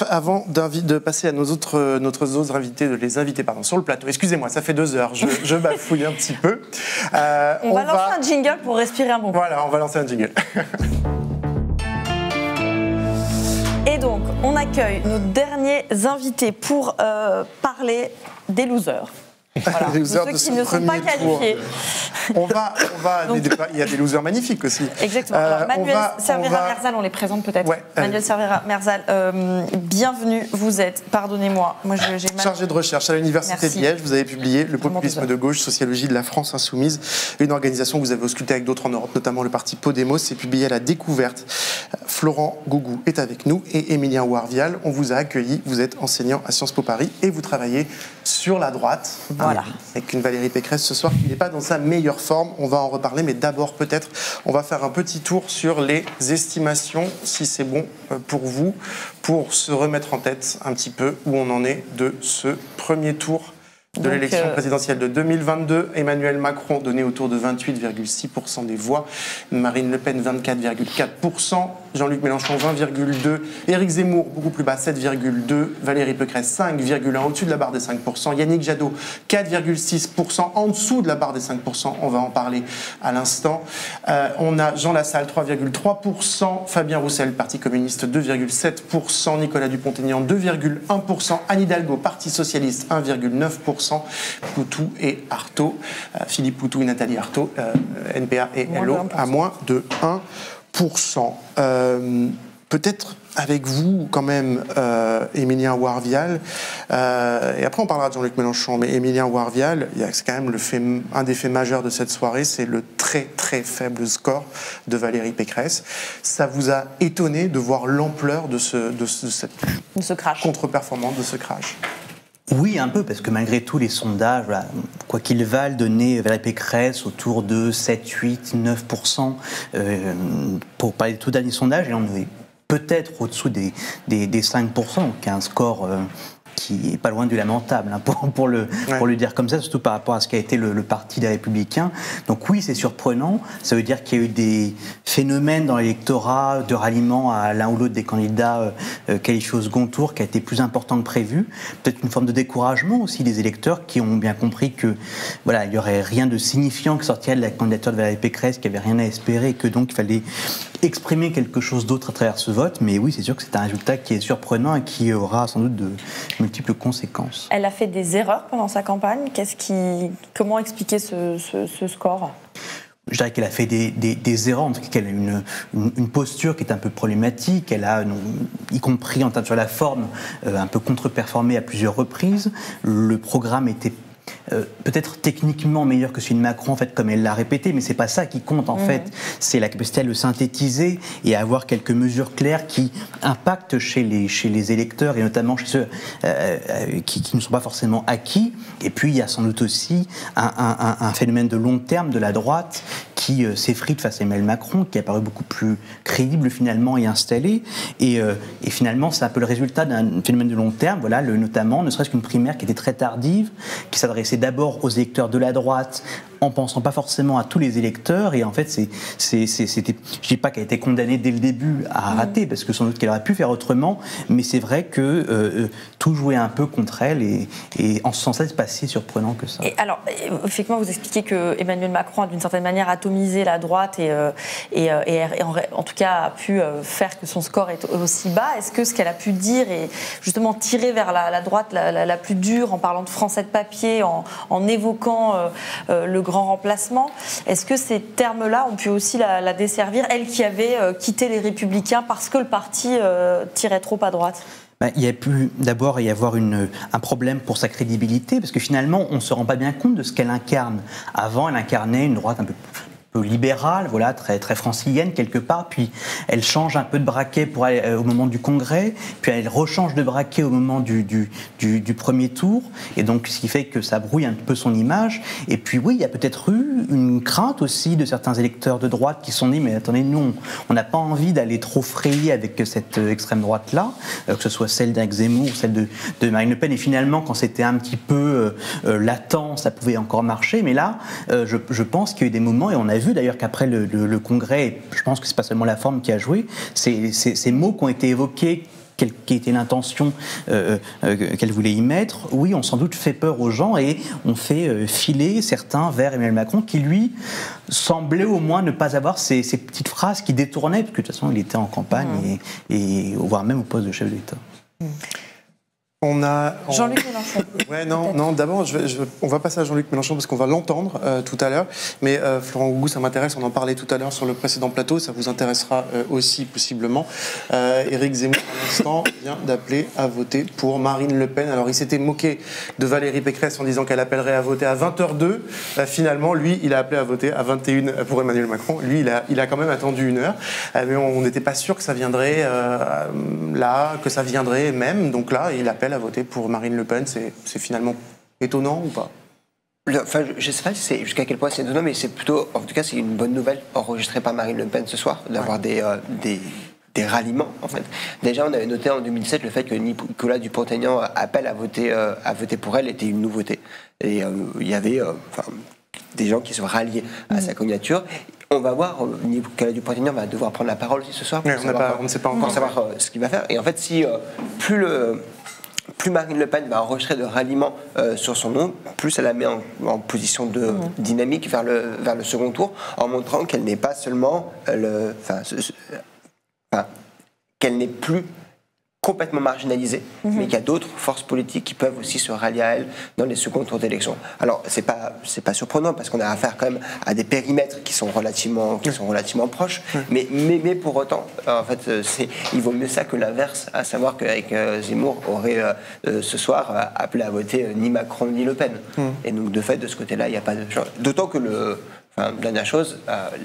avant de passer à nos autres invités, de les inviter sur le plateau. Excusez-moi, ça fait 2 heures, je bafouille un petit peu. On va lancer un jingle pour respirer un bon coup. Voilà, on va lancer un jingle. Et donc, on accueille nos derniers invités pour parler des losers. Voilà, les losers de de ceux qui ne sont pas qualifiés. Donc, il y a des losers magnifiques aussi. Exactement. Alors, Manuel Cervera-Merzal, on les présente peut-être. Ouais, Manuel Cervera-Merzal, bienvenue. Vous êtes, pardonnez-moi, j'ai chargé de recherche à l'Université de Liège. Vous avez publié Le populisme de gauche, sociologie de la France insoumise, une organisation que vous avez auscultée avec d'autres en Europe, notamment le parti Podemos. C'est publié à La Découverte. Florent Gougou est avec nous et Émilien Warvial. On vous a accueilli. Vous êtes enseignant à Sciences Po Paris et vous travaillez sur la droite. Voilà. Avec une Valérie Pécresse ce soir qui n'est pas dans sa meilleure forme. On va en reparler, mais d'abord peut-être on va faire un petit tour sur les estimations, si c'est bon pour vous, pour se remettre en tête un petit peu où on en est de ce premier tour de l'élection présidentielle de 2022. Emmanuel Macron donné autour de 28,6% des voix, Marine Le Pen 24,4%, Jean-Luc Mélenchon 20,2%, Éric Zemmour beaucoup plus bas 7,2%, Valérie Pécresse 5,1%, au-dessus de la barre des 5%, Yannick Jadot 4,6%, en dessous de la barre des 5%, on va en parler à l'instant. On a Jean Lassalle 3,3%, Fabien Roussel, Parti communiste 2,7%, Nicolas Dupont-Aignan 2,1%, Anne Hidalgo, Parti socialiste 1,9%, Poutou et Artaud, Philippe Poutou et Nathalie Artaud, NPA et LO, à moins de 1%. Peut-être avec vous, quand même, Émilien Warvial, et après on parlera de Jean-Luc Mélenchon, mais Émilien Warvial, c'est quand même un des faits majeurs de cette soirée, c'est le très très faible score de Valérie Pécresse. Ça vous a étonné de voir l'ampleur de cette crash, contre-performance, de ce crash? Oui, un peu, parce que malgré tout, les sondages, voilà, quoi qu'ils valent, donnaient Valérie Pécresse autour de 7, 8, 9%. Pour parler de tout dernier sondage, et on est peut-être au-dessous des 5%, donc un score qui est pas loin du lamentable, hein, pour le dire comme ça, surtout par rapport à ce qu'a été le parti des Républicains. Donc oui, c'est surprenant. Ça veut dire qu'il y a eu des phénomènes dans l'électorat de ralliement à l'un ou l'autre des candidats qualifiés au second tour qui a été plus important que prévu. Peut-être une forme de découragement aussi des électeurs qui ont bien compris que voilà, il y aurait rien de signifiant qui sortirait de la candidature de Valérie Pécresse, qu'il n'y avait rien à espérer et que donc il fallait exprimer quelque chose d'autre à travers ce vote. Mais oui, c'est sûr que c'est un résultat qui est surprenant et qui aura sans doute de multiples conséquences. Elle a fait des erreurs pendant sa campagne. Comment expliquer ce score ? Je dirais qu'elle a fait des erreurs, en tout cas qu'elle a une posture qui est un peu problématique. Elle a, y compris en termes sur la forme, un peu contre-performé à plusieurs reprises. Le programme était peut-être techniquement meilleur que celui de Macron, en fait, comme elle l'a répété, mais c'est pas ça qui compte, en fait. C'est la capacité à le synthétiser et à avoir quelques mesures claires qui impactent chez les électeurs et notamment chez ceux qui ne sont pas forcément acquis. Et puis, il y a sans doute aussi un phénomène de long terme de la droite qui s'effrite face à Emmanuel Macron, qui apparaît beaucoup plus crédible finalement et installé. Et finalement, c'est un peu le résultat d'un phénomène de long terme, voilà, notamment, ne serait-ce qu'une primaire qui était très tardive, qui s'adressait d'abord aux électeurs de la droite, en pensant pas forcément à tous les électeurs. Et en fait, c'était, je dis pas qu'elle a été condamnée dès le début à rater, parce que sans doute qu'elle aurait pu faire autrement, mais c'est vrai que tout jouait un peu contre elle, et en ce sens-là, c'est pas si surprenant que ça. Et alors, effectivement, vous expliquez que Emmanuel Macron a d'une certaine manière atomisé la droite et en tout cas a pu faire que son score est aussi bas. Est-ce que ce qu'elle a pu dire et justement tirer vers la droite la plus dure en parlant de français de papier, en évoquant le grand remplacement, est-ce que ces termes-là ont pu aussi la desservir, elle qui avait quitté les Républicains parce que le parti tirait trop à droite? Il y a pu d'abord y avoir un problème pour sa crédibilité, parce que finalement, on ne se rend pas bien compte de ce qu'elle incarne. Avant, elle incarnait une droite un peu libérale, voilà, très, très francilienne quelque part, puis elle change un peu de braquet pour aller, au moment du congrès, puis elle rechange de braquet au moment du premier tour, et donc ce qui fait que ça brouille un peu son image. Et puis oui, il y a peut-être eu une crainte aussi de certains électeurs de droite qui se sont dit, mais attendez, nous, on n'a pas envie d'aller trop frayer avec cette extrême droite-là, que ce soit celle d'Éric Zemmour ou celle de Marine Le Pen, et finalement, quand c'était un petit peu latent, ça pouvait encore marcher, mais là, je pense qu'il y a eu des moments, et on a vu d'ailleurs qu'après le congrès, je pense que c'est pas seulement la forme qui a joué, ces mots qui ont été évoqués quelle était l'intention qu'elle voulait y mettre, oui, on sans doute fait peur aux gens et on fait filer certains vers Emmanuel Macron qui, lui, semblait au moins ne pas avoir ces petites phrases qui détournaient, parce que de toute façon, il était en campagne et voire même au poste de chef de l'État. Jean-Luc Mélenchon. Ouais, non. D'abord, on va passer à Jean-Luc Mélenchon parce qu'on va l'entendre tout à l'heure. Mais Florent Gougou, ça m'intéresse. On en parlait tout à l'heure sur le précédent plateau. Ça vous intéressera aussi possiblement. Éric Zemmour, à l'instant, vient d'appeler à voter pour Marine Le Pen. Alors, il s'était moqué de Valérie Pécresse en disant qu'elle appellerait à voter à 20h02. Finalement, lui, il a appelé à voter à 21h pour Emmanuel Macron. Lui, il a quand même attendu 1 heure. Mais on n'était pas sûr que ça viendrait là, que ça viendrait même. Donc là, il appelle à voter pour Marine Le Pen. C'est finalement étonnant ou pas? Enfin, je ne sais pas jusqu'à quel point c'est étonnant, mais c'est plutôt, en tout cas, c'est une bonne nouvelle enregistrée par Marine Le Pen ce soir, d'avoir des ralliements, en fait. Déjà, on avait noté en 2007 le fait que Nicolas Dupont-Aignan appelle à voter pour elle était une nouveauté. Et il y avait des gens qui se ralliaient à sa candidature. On va voir, Nicolas Dupont-Aignan va devoir prendre la parole aussi ce soir. On ne sait pas encore. Pour savoir ce qu'il va faire. Et en fait, si plus Marine Le Pen va enregistrer de ralliements sur son nom, plus elle la met en position de dynamique vers le second tour, en montrant qu'elle n'est pas seulement qu'elle n'est plus complètement marginalisée, mais qu'il y a d'autres forces politiques qui peuvent aussi se rallier à elle dans les seconds tours d'élection. Alors, c'est pas surprenant, parce qu'on a affaire quand même à des périmètres qui sont relativement proches, mais pour autant, en fait, il vaut mieux ça que l'inverse, à savoir qu'avec Zemmour aurait ce soir appelé à voter ni Macron ni Le Pen. Et donc, de fait, de ce côté-là, il n'y a pas de chance. D'autant que dernière chose,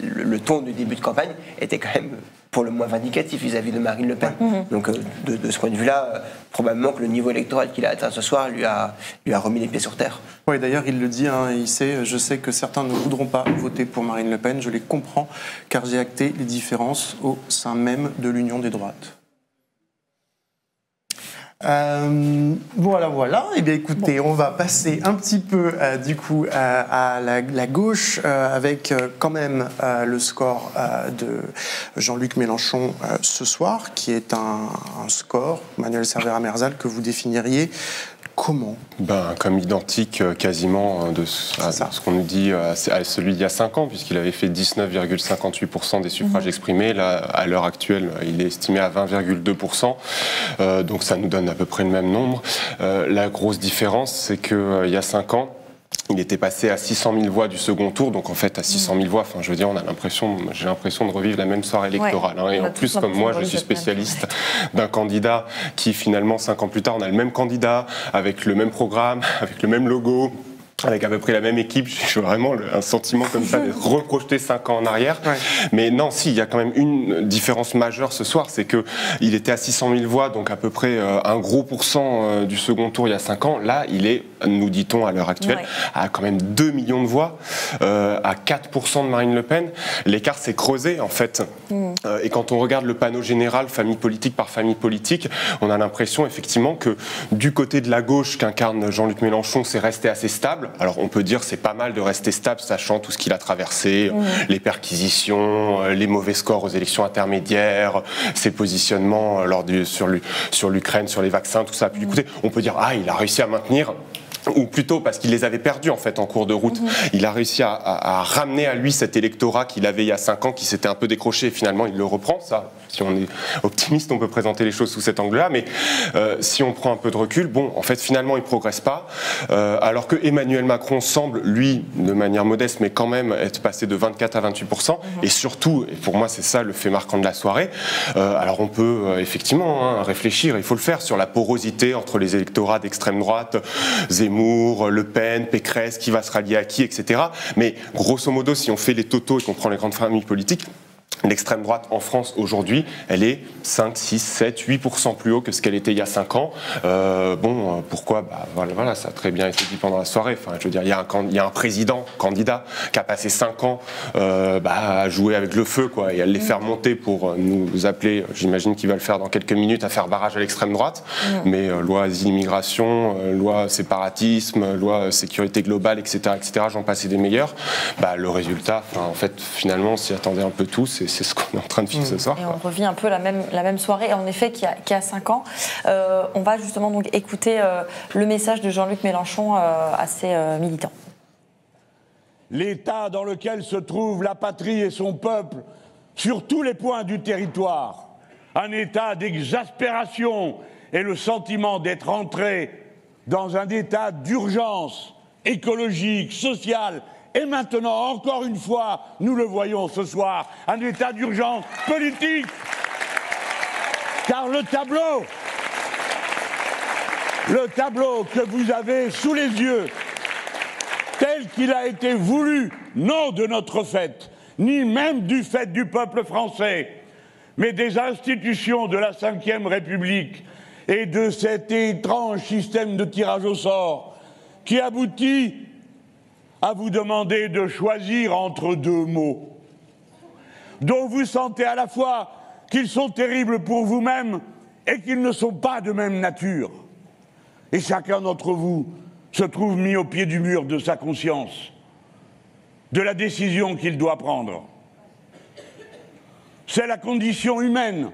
le ton du début de campagne était quand même pour le moins vindicatif vis-à-vis de Marine Le Pen. Donc de ce point de vue-là, probablement que le niveau électoral qu'il a atteint ce soir lui a remis les pieds sur terre. Oui, d'ailleurs, il le dit, je sais que certains ne voudront pas voter pour Marine Le Pen, je les comprends, car j'ai acté les différences au sein même de l'union des droites. Voilà. Eh bien, écoutez, on va passer un petit peu du coup à la gauche avec quand même le score de Jean-Luc Mélenchon ce soir, qui est un score, Manuel Cervera-Merzal, que vous définiriez comment? Comme identique quasiment à ce qu'on nous dit à celui d'il y a 5 ans, puisqu'il avait fait 19,58% des suffrages exprimés. Là, à l'heure actuelle, il est estimé à 20,2%. Donc ça nous donne à peu près le même nombre. La grosse différence, c'est qu'il y a 5 ans, il était passé à 600 000 voix du second tour, donc en fait à 600 000 voix, j'ai l'impression de revivre la même soirée électorale. Et en plus, comme moi, je suis spécialiste d'un candidat qui finalement 5 ans plus tard, on a le même candidat, avec le même programme, avec le même logo, avec à peu près la même équipe. J'ai vraiment un sentiment comme ça d'être reprojeté 5 ans en arrière. Mais non, il y a quand même une différence majeure ce soir, c'est qu'il était à 600 000 voix, donc à peu près un gros pourcent du second tour il y a 5 ans. Là, il est, nous dit-on à l'heure actuelle, à quand même 2 millions de voix, à 4% de Marine Le Pen. L'écart s'est creusé, en fait. Et quand on regarde le panneau général, famille politique par famille politique, on a l'impression, effectivement, que du côté de la gauche qu'incarne Jean-Luc Mélenchon, c'est resté assez stable. Alors on peut dire c'est pas mal de rester stable, sachant tout ce qu'il a traversé, les perquisitions, les mauvais scores aux élections intermédiaires, ses positionnements sur l'Ukraine, sur les vaccins, tout ça. Puis écoutez, on peut dire il a réussi à maintenir, ou plutôt parce qu'il les avait perdus en fait en cours de route. Il a réussi à ramener à lui cet électorat qu'il avait il y a 5 ans, qui s'était un peu décroché, et finalement il le reprend. Ça, si on est optimiste, on peut présenter les choses sous cet angle-là, mais si on prend un peu de recul, en fait finalement il ne progresse pas, alors que Emmanuel Macron semble, lui, de manière modeste, mais quand même être passé de 24 à 28%, et surtout, et pour moi c'est ça le fait marquant de la soirée, alors on peut effectivement réfléchir, il faut le faire, sur la porosité entre les électorats d'extrême droite, Zemmour, Le Pen, Pécresse, qui va se rallier à qui, etc. Mais grosso modo, si on fait les totaux et qu'on prend les grandes familles politiques, l'extrême droite en France aujourd'hui, elle est 5, 6, 7, 8% plus haut que ce qu'elle était il y a 5 ans. Pourquoi ? Voilà, ça a très bien été dit pendant la soirée. Enfin, je veux dire, il y a un candidat qui a passé 5 ans à jouer avec le feu, quoi, et à les faire monter pour nous appeler, j'imagine qu'il va le faire dans quelques minutes, à faire barrage à l'extrême droite. Mais loi asile-immigration, loi séparatisme, loi sécurité globale, etc., j'en passe et des meilleurs. Le résultat, en fait, finalement, on s'y attendait un peu tous. c'est ce qu'on est en train de vivre ce soir. Et on revit un peu la même soirée, en effet, qui a 5 ans. On va justement donc écouter le message de Jean-Luc Mélenchon à ses militants. L'état dans lequel se trouve la patrie et son peuple sur tous les points du territoire, un état d'exaspération et le sentiment d'être entré dans un état d'urgence écologique, sociale et maintenant, encore une fois, nous le voyons ce soir, un état d'urgence politique. Car le tableau que vous avez sous les yeux, tel qu'il a été voulu, non de notre fait, ni même du fait du peuple français, mais des institutions de la Ve République et de cet étrange système de tirage au sort qui aboutit à vous demander de choisir entre deux mots dont vous sentez à la fois qu'ils sont terribles pour vous-même et qu'ils ne sont pas de même nature. Et chacun d'entre vous se trouve mis au pied du mur de sa conscience, de la décision qu'il doit prendre. C'est la condition humaine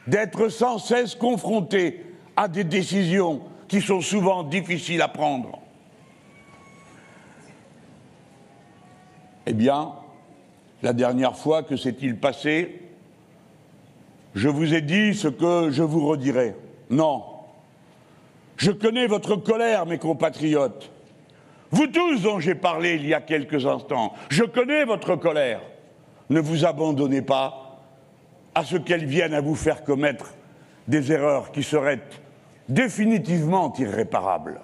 d'être sans cesse confronté à des décisions qui sont souvent difficiles à prendre. Eh bien, la dernière fois, que s'est-il passé? Je vous ai dit ce que je vous redirai. Non. Je connais votre colère, mes compatriotes. Vous tous dont j'ai parlé il y a quelques instants, je connais votre colère. Ne vous abandonnez pas à ce qu'elles viennent à vous faire commettre des erreurs qui seraient définitivement irréparables.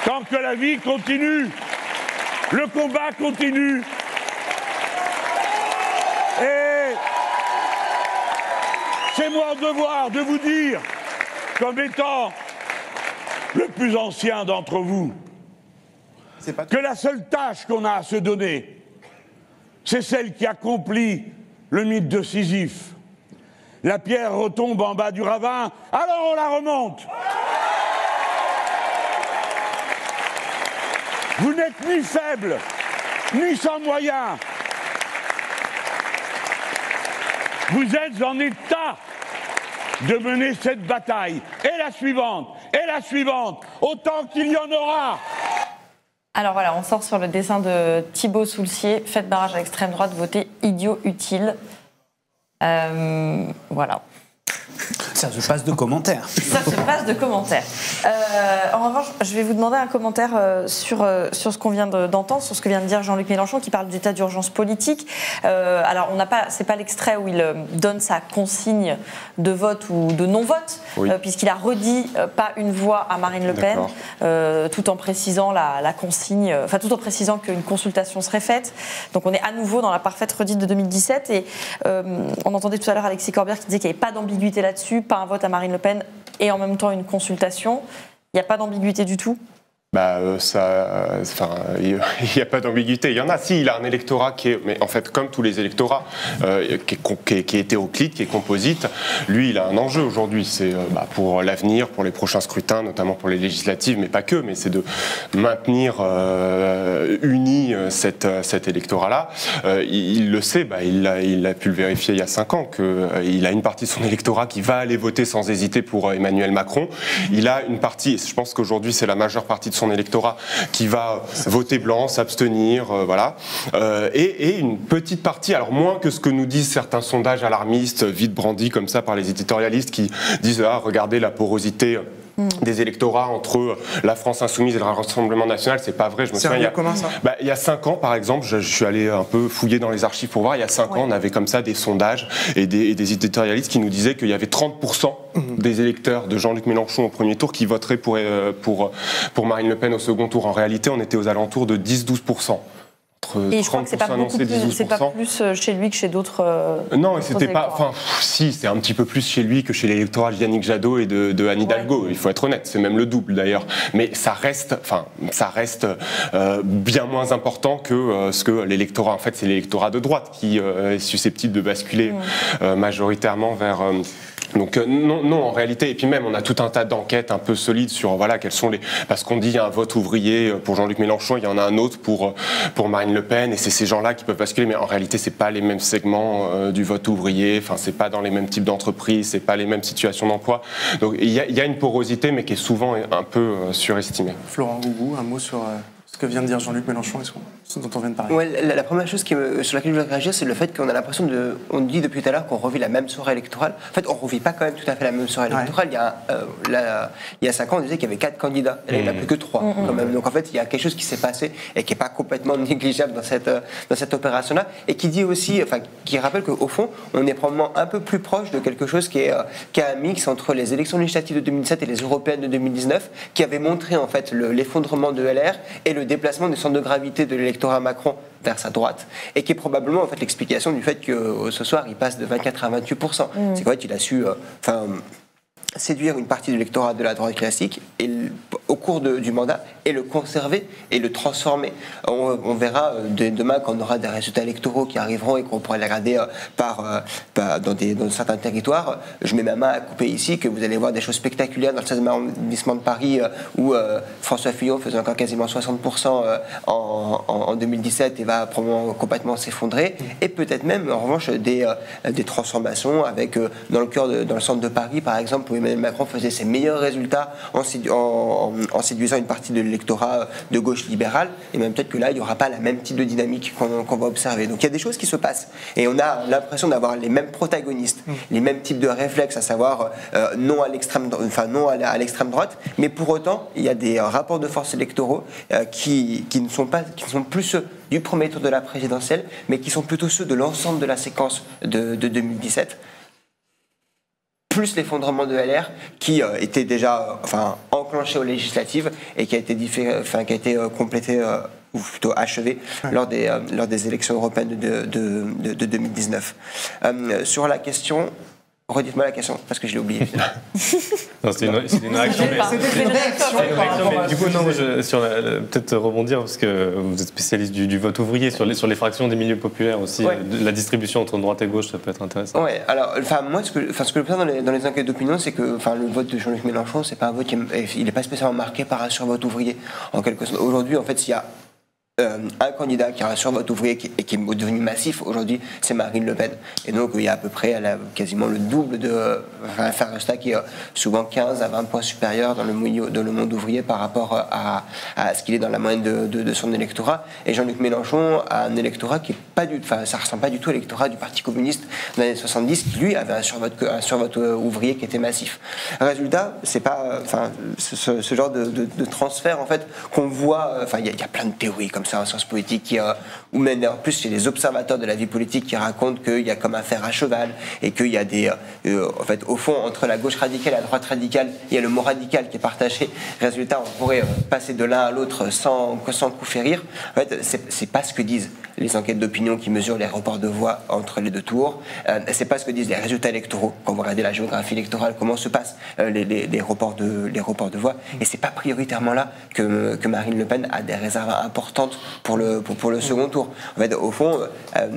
Tant que la vie continue, le combat continue. Et c'est mon devoir de vous dire, comme étant le plus ancien d'entre vous, que la seule tâche qu'on a à se donner, c'est celle qui accomplit le mythe de Sisyphe. La pierre retombe en bas du ravin, alors on la remonte. Vous n'êtes ni faible, ni sans moyens. Vous êtes en état de mener cette bataille, et la suivante, autant qu'il y en aura. Alors voilà, on sort sur le dessin de Thibault Soulcier. Faites barrage à l'extrême droite, votez idiot utile. Voilà. Ça se passe de commentaires. Ça se passe de commentaires. En revanche, je vais vous demander un commentaire sur ce qu'on vient d'entendre, sur ce que vient de dire Jean-Luc Mélenchon, qui parle d'état d'urgence politique. Alors, c'est pas l'extrait où il donne sa consigne de vote ou de non-vote, oui. Puisqu'il a redit pas une voix à Marine Le Pen, tout en précisant la consigne, enfin tout en précisant qu'une consultation serait faite. Donc, on est à nouveau dans la parfaite redite de 2017. Et on entendait tout à l'heure Alexis Corbière qui disait qu'il n'y avait pas d'ambiguïté là-dessus, pas un vote à Marine Le Pen et en même temps une consultation. Il n'y a pas d'ambiguïté du tout? Il n'y a pas d'ambiguïté. Il y en a. Si, il a un électorat qui est, mais en fait, comme tous les électorats, qui est hétéroclite, qui est composite. Lui, il a un enjeu aujourd'hui. C'est pour l'avenir, pour les prochains scrutins, notamment pour les législatives, mais pas que. Mais c'est de maintenir uni cet électorat-là. Il le sait. Il a pu le vérifier il y a 5 ans qu'il a une partie de son électorat qui va aller voter sans hésiter pour Emmanuel Macron. Il a une partie, et je pense qu'aujourd'hui c'est la majeure partie de son électorat qui va voter blanc, s'abstenir, voilà. Et une petite partie, alors moins que ce que nous disent certains sondages alarmistes, vite brandis comme ça par les éditorialistes qui disent regardez la porosité des électorats entre la France insoumise et le Rassemblement national, c'est pas vrai. Je me souviens, il y a 5 ans, par exemple, je suis allé un peu fouiller dans les archives pour voir, il y a 5 ans, on avait comme ça des sondages et des éditorialistes qui nous disaient qu'il y avait 30% des électeurs de Jean-Luc Mélenchon au premier tour qui voteraient pour Marine Le Pen au second tour. En réalité, on était aux alentours de 10-12%. Et je crois que c'est pas beaucoup plus, c'est pas plus chez lui que chez d'autres. Non, c'était pas. Enfin, si, c'est un petit peu plus chez lui que chez l'électorat de Yannick Jadot et de Anne Hidalgo. Il faut être honnête, c'est même le double d'ailleurs. Mais ça reste bien moins important que ce que l'électorat. En fait, c'est l'électorat de droite qui est susceptible de basculer majoritairement Donc non, en réalité, et puis même on a tout un tas d'enquêtes un peu solides sur voilà quels sont les, parce qu'on dit il y a un vote ouvrier pour Jean-Luc Mélenchon, il y en a un autre pour Marine Le Pen, et c'est ces gens-là qui peuvent basculer, mais en réalité c'est pas les mêmes segments du vote ouvrier, enfin c'est pas dans les mêmes types d'entreprises, c'est pas les mêmes situations d'emploi. Donc il y a une porosité, mais qui est souvent un peu surestimée. Florent Gougou, un mot sur ce que vient de dire Jean-Luc Mélenchon et ce dont on vient de parler. Ouais, la première chose sur laquelle je voudrais réagir, c'est le fait qu'on a l'impression on dit depuis tout à l'heure qu'on revit la même soirée électorale. En fait, on ne revit pas quand même tout à fait la même soirée électorale. Il y a 5 ans, on disait qu'il y avait 4 candidats. Et là, il n'y en a plus que 3 quand même. Donc en fait, il y a quelque chose qui s'est passé et qui n'est pas complètement négligeable dans cette opération-là. Et qui dit aussi, enfin, qui rappelle qu'au fond, on est probablement un peu plus proche de quelque chose qui est un mix entre les élections législatives de 2007 et les européennes de 2019, qui avait montré en fait l'effondrement de LR et le déplacement du centre de gravité de l'électorat Macron vers sa droite, et qui est probablement en fait l'explication du fait que ce soir il passe de 24 à 28%. C'est qu'en fait il a su séduire une partie de l'électorat de la droite classique et, au cours du mandat, et le conserver et le transformer. On verra demain quand on aura des résultats électoraux qui arriveront et qu'on pourra les regarder dans certains territoires. Je mets ma main à couper ici que vous allez voir des choses spectaculaires dans le 16e arrondissement de Paris où François Fillon faisait encore quasiment 60% en 2017 et va probablement complètement s'effondrer. Et peut-être même en revanche des transformations avec dans le centre de Paris par exemple où Emmanuel Macron faisait ses meilleurs résultats en séduisant une partie de l'électorat de gauche libérale, et même peut-être que là il n'y aura pas la même type de dynamique qu'on va observer. Donc il y a des choses qui se passent et on a l'impression d'avoir les mêmes protagonistes, les mêmes types de réflexes, à savoir non à l'extrême droite, mais pour autant il y a des rapports de force électoraux qui ne sont plus ceux du premier tour de la présidentielle, mais qui sont plutôt ceux de l'ensemble de la séquence de 2017. Plus l'effondrement de LR qui était déjà enclenché aux législatives et qui a été complété ou plutôt achevé lors des élections européennes de 2019. Sur la question, redites-moi la question parce que je l'ai oublié. Non, c'est une réaction. Du coup, non, peut-être rebondir parce que vous êtes spécialiste du vote ouvrier sur les fractions des milieux populaires aussi. La distribution entre droite et gauche, ça peut être intéressant. Ouais. Alors, moi, ce que je observe dans les enquêtes d'opinion, c'est que, le vote de Jean-Luc Mélenchon, c'est pas un vote il n'est pas spécialement marqué par un survote ouvrier. En quelque sorte, aujourd'hui, en fait, s'il y a un candidat qui a un survote ouvrier et qui est devenu massif aujourd'hui, c'est Marine Le Pen. Et donc il y a à peu près quasiment le double de Faresta qui est souvent 15 à 20 points supérieur dans le monde ouvrier par rapport à ce qu'il est dans la moyenne de son électorat. Et Jean-Luc Mélenchon a un électorat qui est pas ça ressemble pas du tout à l'électorat du Parti communiste dans les années 70 qui lui avait un survote ouvrier qui était massif. Résultat, c'est pas ce genre de transfert en fait qu'on voit. Il y a plein de théories comme ça en sciences politiques ou même en plus chez les observateurs de la vie politique qui racontent qu'il y a comme un fer à cheval et qu'il y a en fait au fond entre la gauche radicale et la droite radicale il y a le mot radical qui est partagé. Résultat, on pourrait passer de l'un à l'autre sans coup férir. En fait, c'est pas ce que disent les enquêtes d'opinion qui mesurent les reports de voix entre les deux tours. C'est pas ce que disent les résultats électoraux quand vous regardez la géographie électorale, comment se passent les reports de voix. Et c'est pas prioritairement là que Marine Le Pen a des réserves importantes pour le second tour. En fait, au fond,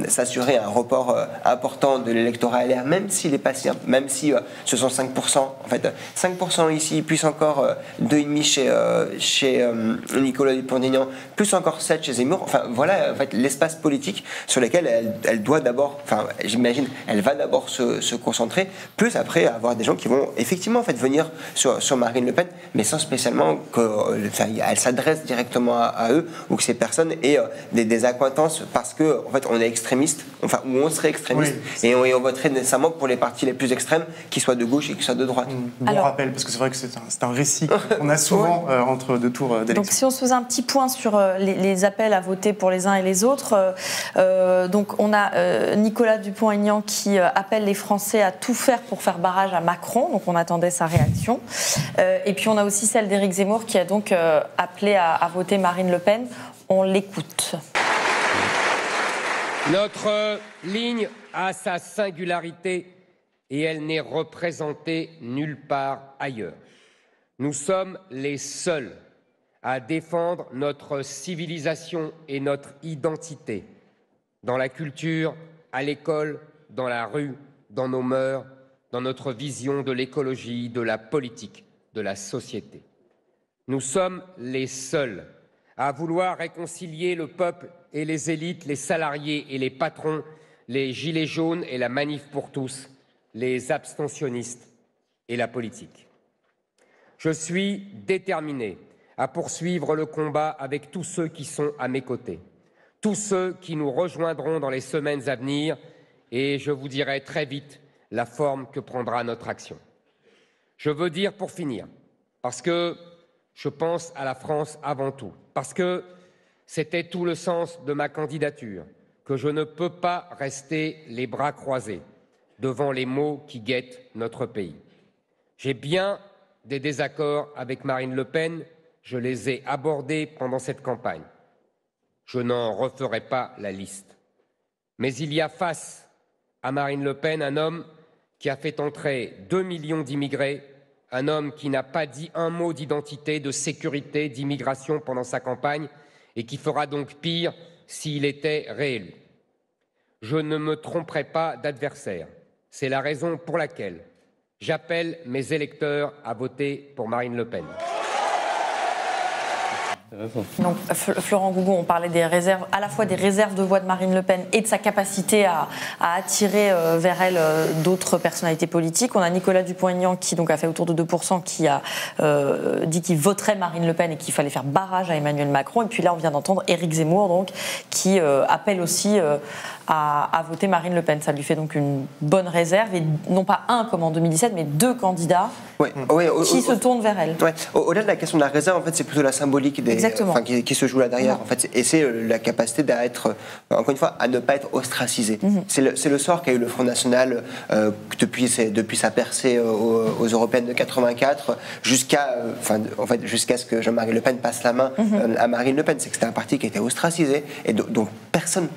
s'assurer un report important de l'électorat LR, même s'il est pas même si ce sont 5%, en fait 5% ici, plus encore 2,5% chez Nicolas Dupont-Aignan, plus encore 7% chez Zemmour. Enfin voilà, en fait, l'espace politique sur lequel elle doit d'abord, j'imagine, elle va d'abord se concentrer, plus après avoir des gens qui vont effectivement en fait venir sur Marine Le Pen, mais sans spécialement qu'elle s'adresse directement à eux ou que ces personnes aient des accointances parce que en fait on est extrémiste, ou on serait extrémiste, et on voterait nécessairement pour les partis les plus extrêmes, qu'ils soient de gauche et qu'ils soient de droite. Bon rappel, parce que c'est vrai que c'est un récit qu'on a souvent entre deux tours d'élection. Donc si on se faisait un petit point sur les appels à voter pour les uns et les autres, donc on a Nicolas Dupont-Aignan qui appelle les Français à tout faire pour faire barrage à Macron, donc on attendait sa réaction. Et puis on a aussi celle d'Éric Zemmour qui a donc appelé à voter Marine Le Pen. On l'écoute. Notre ligne a sa singularité et elle n'est représentée nulle part ailleurs. Nous sommes les seuls à défendre notre civilisation et notre identité, dans la culture, à l'école, dans la rue, dans nos mœurs, dans notre vision de l'écologie, de la politique, de la société. Nous sommes les seuls à vouloir réconcilier le peuple et les élites, les salariés et les patrons, les gilets jaunes et la manif pour tous, les abstentionnistes et la politique. Je suis déterminé à poursuivre le combat avec tous ceux qui sont à mes côtés, tous ceux qui nous rejoindront dans les semaines à venir, et je vous dirai très vite la forme que prendra notre action. Je veux dire pour finir, parce que je pense à la France avant tout, parce que c'était tout le sens de ma candidature, que je ne peux pas rester les bras croisés devant les maux qui guettent notre pays. J'ai bien des désaccords avec Marine Le Pen, je les ai abordés pendant cette campagne. Je n'en referai pas la liste. Mais il y a face à Marine Le Pen un homme qui a fait entrer 2 millions d'immigrés, un homme qui n'a pas dit un mot d'identité, de sécurité, d'immigration pendant sa campagne et qui fera donc pire s'il était réélu. Je ne me tromperai pas d'adversaire. C'est la raison pour laquelle j'appelle mes électeurs à voter pour Marine Le Pen. Donc, Florent Gougon, on parlait des réserves, à la fois des réserves de voix de Marine Le Pen et de sa capacité à attirer vers elle d'autres personnalités politiques. On a Nicolas Dupont-Aignan qui donc a fait autour de 2%, qui a dit qu'il voterait Marine Le Pen et qu'il fallait faire barrage à Emmanuel Macron. Et puis là, on vient d'entendre Éric Zemmour, donc, qui appelle aussi à voter Marine Le Pen. Ça lui fait donc une bonne réserve, et non pas un comme en 2017, mais 2 candidats qui se tournent vers elle. Ouais. Au-delà de la question de la réserve, en fait, c'est plutôt la symbolique qui se joue là derrière. En fait, et c'est la capacité d'être, encore une fois, à ne pas être ostracisé. C'est le sort qu'a eu le Front National depuis sa percée aux européennes de 84 jusqu'à ce que Jean-Marie Le Pen passe la main à Marine Le Pen. C'est que c'était un parti qui était ostracisé et donc personne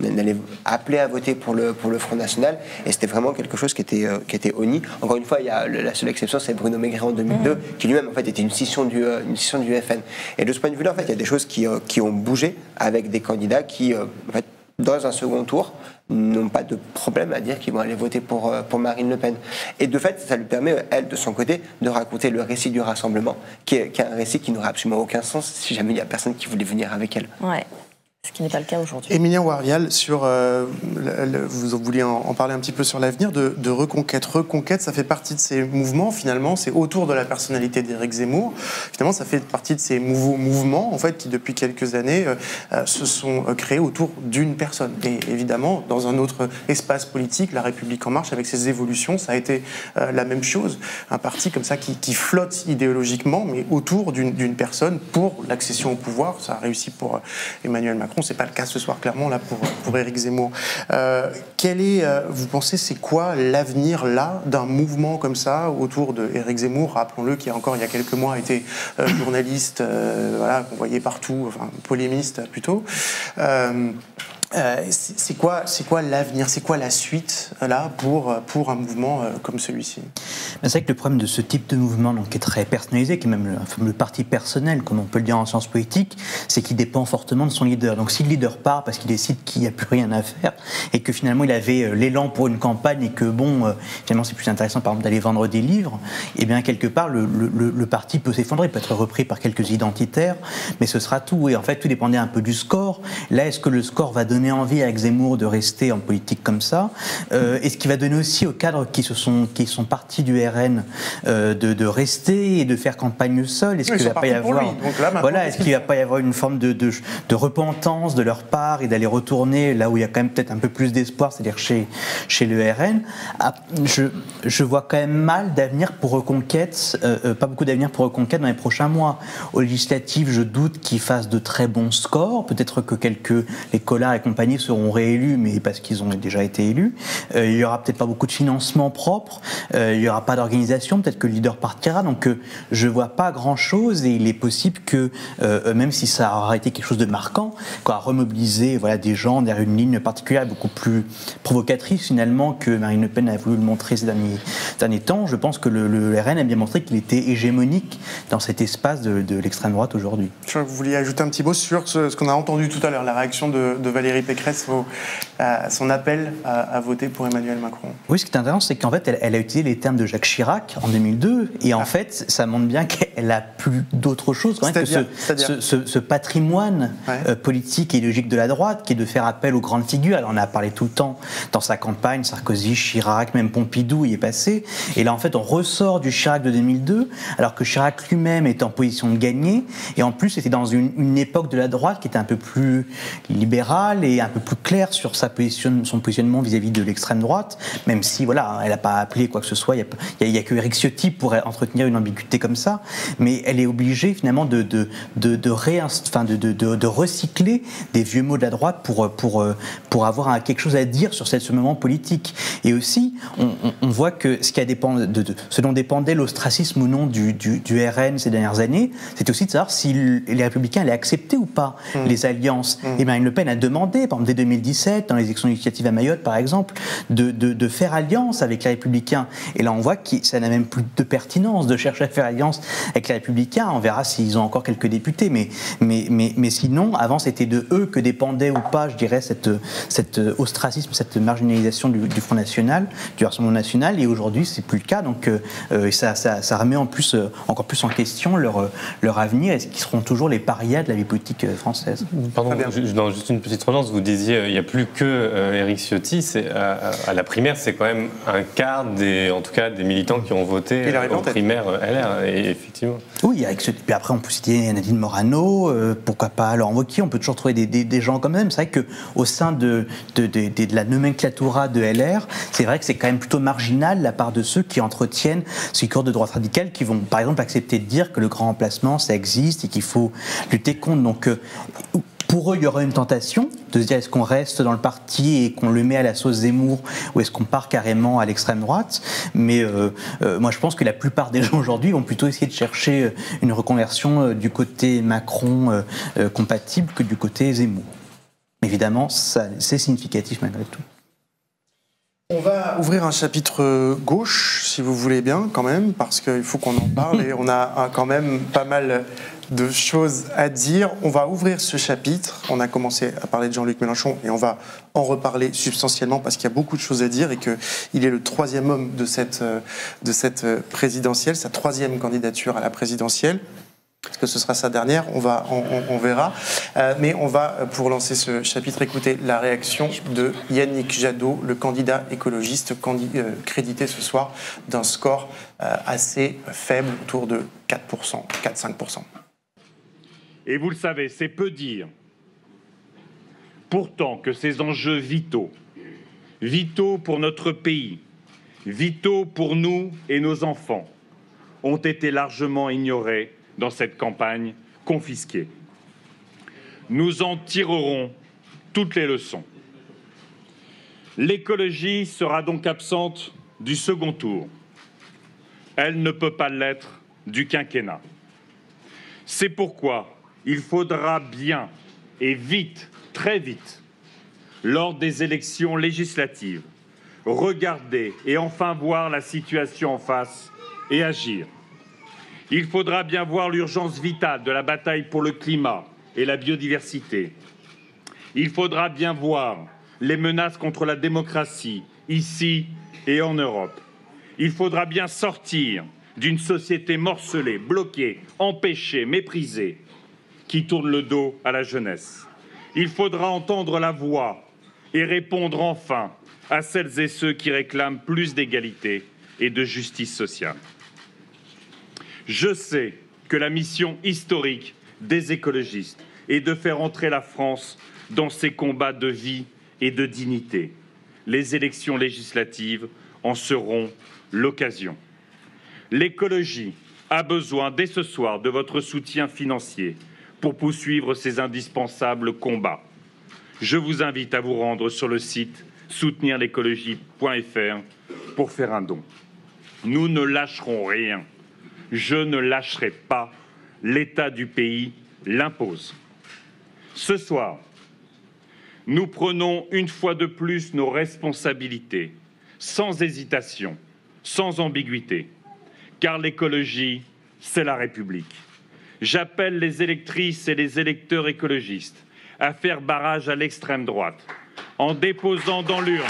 n'allait appeler à voter pour le Front National, et c'était vraiment quelque chose qui était honni. Encore une fois, il y a la seule exception, c'est Bruno Maigret en 2002, qui lui-même en fait était une scission du FN. Et de ce point de vue-là, en fait, il y a des choses qui ont bougé avec des candidats qui, en fait, dans un second tour, n'ont pas de problème à dire qu'ils vont aller voter pour Marine Le Pen. Et de fait, ça lui permet, elle, de son côté, de raconter le récit du rassemblement, qui est un récit qui n'aurait absolument aucun sens si jamais il n'y a personne qui voulait venir avec elle. Ouais. Ce qui n'est pas le cas aujourd'hui. Émilien Warrial, vous vouliez en parler un petit peu sur l'avenir de Reconquête. Reconquête, ça fait partie de ces mouvements, finalement, c'est autour de la personnalité d'Éric Zemmour. Finalement, ça fait partie de ces nouveaux mouvements, en fait, qui depuis quelques années se sont créés autour d'une personne. Et évidemment, dans un autre espace politique, La République En Marche, avec ses évolutions, ça a été la même chose. Un parti comme ça qui flotte idéologiquement, mais autour d'une personne pour l'accession au pouvoir. Ça a réussi pour Emmanuel Macron. C'est pas le cas ce soir, clairement, là, pour Éric Zemmour. Vous pensez, c'est quoi l'avenir, là, d'un mouvement comme ça, autour de Éric Zemmour, rappelons-le, qui encore il y a quelques mois était journaliste, qu'on voyait partout, enfin, polémiste plutôt. C'est quoi l'avenir, c'est quoi la suite là pour un mouvement comme celui-ci? C'est vrai que le problème de ce type de mouvement, donc, qui est très personnalisé, qui est même le parti personnel, comme on peut le dire en sciences politiques, c'est qu'il dépend fortement de son leader. Donc si le leader part parce qu'il décide qu'il n'y a plus rien à faire et que finalement il avait l'élan pour une campagne et que finalement c'est plus intéressant par exemple d'aller vendre des livres, et bien quelque part le parti peut s'effondrer, peut être repris par quelques identitaires, mais ce sera tout. Et en fait tout dépendait un peu du score. Là, est-ce que le score va donner envie avec Zemmour de rester en politique comme ça, et ce qui va donner aussi aux cadres qui sont partis du RN de rester et de faire campagne seul. Est-ce qu'il va pas y avoir est-ce qu'il va pas y avoir une forme de repentance de leur part et d'aller retourner là où il y a quand même peut-être un peu plus d'espoir, c'est-à-dire chez le RN. Je vois quand même mal d'avenir pour Reconquête, pas beaucoup d'avenir pour Reconquête dans les prochains mois. Aux législatives, je doute qu'ils fassent de très bons scores. Peut-être que les Collard et compagnie seront réélus, mais parce qu'ils ont déjà été élus. Il y aura peut-être pas beaucoup de financement propre. Il y aura pas d'organisation. Peut-être que le leader partira. Donc, je vois pas grand-chose, et il est possible que, même si ça aura été quelque chose de marquant, remobiliser des gens derrière une ligne particulière beaucoup plus provocatrice finalement que Marine Le Pen a voulu le montrer ces derniers temps. Je pense que le RN a bien montré qu'il était hégémonique dans cet espace de l'extrême droite aujourd'hui. Je crois que vous vouliez ajouter un petit mot sur ce qu'on a entendu tout à l'heure, la réaction de Valérie Valérie Pécresse son appel à voter pour Emmanuel Macron. Oui, ce qui est intéressant, c'est qu'en fait, elle a utilisé les termes de Jacques Chirac en 2002, et en fait, ça montre bien qu'elle a plus d'autre chose quand même que ce patrimoine politique et idéologique de la droite, qui est de faire appel aux grandes figures. Elle en a parlé tout le temps dans sa campagne, Sarkozy, Chirac, même Pompidou y est passé. Et là, en fait, on ressort du Chirac de 2002, alors que Chirac lui-même est en position de gagner, et en plus, c'était dans une époque de la droite qui était un peu plus libérale et un peu plus claire sur son positionnement vis-à-vis de l'extrême droite, même si, voilà, elle n'a pas appelé quoi que ce soit, il n'y a que Éric Ciotti pour entretenir une ambiguïté comme ça, mais elle est obligée, finalement, de recycler des vieux mots de la droite pour avoir quelque chose à dire sur ce moment politique. Et aussi, on voit que ce dont dépendait l'ostracisme ou non du RN ces dernières années, c'était aussi de savoir si les Républicains allaient accepter ou pas les alliances. Et Marine Le Pen a demandé, par exemple, dès 2017, dans les élections législatives à Mayotte, par exemple, de faire alliance avec les Républicains. Et là, on voit que ça n'a même plus de pertinence de chercher à faire alliance avec les Républicains. On verra s'ils ont encore quelques députés. Mais sinon, avant, c'était de eux que dépendait ou pas, je dirais, cet ostracisme, cette marginalisation du Front National, du Rassemblement National. Et aujourd'hui, c'est plus le cas. Donc, ça remet encore plus en question leur avenir. Est-ce qu'ils seront toujours les parias de la vie politique française? Pardon, juste une petite relance. Vous disiez il n'y a plus que Éric Ciotti. À la primaire, c'est quand même un quart des militants qui ont voté aux primaires LR. Et effectivement. Oui, puis après on peut citer Nadine Morano, pourquoi pas Laurent Wauquiez, on peut toujours trouver des gens comme même. C'est vrai qu'au sein de la nomenclatura de LR, c'est vrai que c'est quand même plutôt marginal la part de ceux qui entretiennent ces cours de droite radicale qui vont par exemple accepter de dire que le grand remplacement ça existe et qu'il faut lutter contre. Donc pour eux, il y aura une tentation de se dire est-ce qu'on reste dans le parti et qu'on le met à la sauce Zemmour ou est-ce qu'on part carrément à l'extrême droite. Mais moi, je pense que la plupart des gens aujourd'hui vont plutôt essayer de chercher une reconversion du côté Macron compatible que du côté Zemmour. Évidemment, c'est significatif malgré tout. On va ouvrir un chapitre gauche, si vous voulez bien, quand même, parce qu'il faut qu'on en parle et on a quand même pas mal de choses à dire. On va ouvrir ce chapitre. On a commencé à parler de Jean-Luc Mélenchon et on va en reparler substantiellement parce qu'il y a beaucoup de choses à dire et qu'il est le troisième homme de cette présidentielle, sa troisième candidature à la présidentielle. Est-ce que ce sera sa dernière? On verra. Mais on va, pour lancer ce chapitre, écouter la réaction de Yannick Jadot, le candidat écologiste, crédité ce soir d'un score assez faible, autour de 4%, 4-5%. Et vous le savez, c'est peu dire. Pourtant que ces enjeux vitaux pour notre pays, vitaux pour nous et nos enfants, ont été largement ignorés dans cette campagne confisquée. Nous en tirerons toutes les leçons. L'écologie sera donc absente du second tour. Elle ne peut pas l'être du quinquennat. C'est pourquoi il faudra bien et vite, très vite, lors des élections législatives, regarder et enfin voir la situation en face et agir. Il faudra bien voir l'urgence vitale de la bataille pour le climat et la biodiversité. Il faudra bien voir les menaces contre la démocratie, ici et en Europe. Il faudra bien sortir d'une société morcelée, bloquée, empêchée, méprisée, qui tourne le dos à la jeunesse. Il faudra entendre la voix et répondre enfin à celles et ceux qui réclament plus d'égalité et de justice sociale. Je sais que la mission historique des écologistes est de faire entrer la France dans ses combats de vie et de dignité. Les élections législatives en seront l'occasion. L'écologie a besoin dès ce soir de votre soutien financier pour poursuivre ces indispensables combats. Je vous invite à vous rendre sur le site soutenirlécologie.fr pour faire un don. Nous ne lâcherons rien. Je ne lâcherai pas. L'état du pays l'impose. Ce soir, nous prenons une fois de plus nos responsabilités, sans hésitation, sans ambiguïté, car l'écologie, c'est la République. J'appelle les électrices et les électeurs écologistes à faire barrage à l'extrême droite en déposant dans l'urne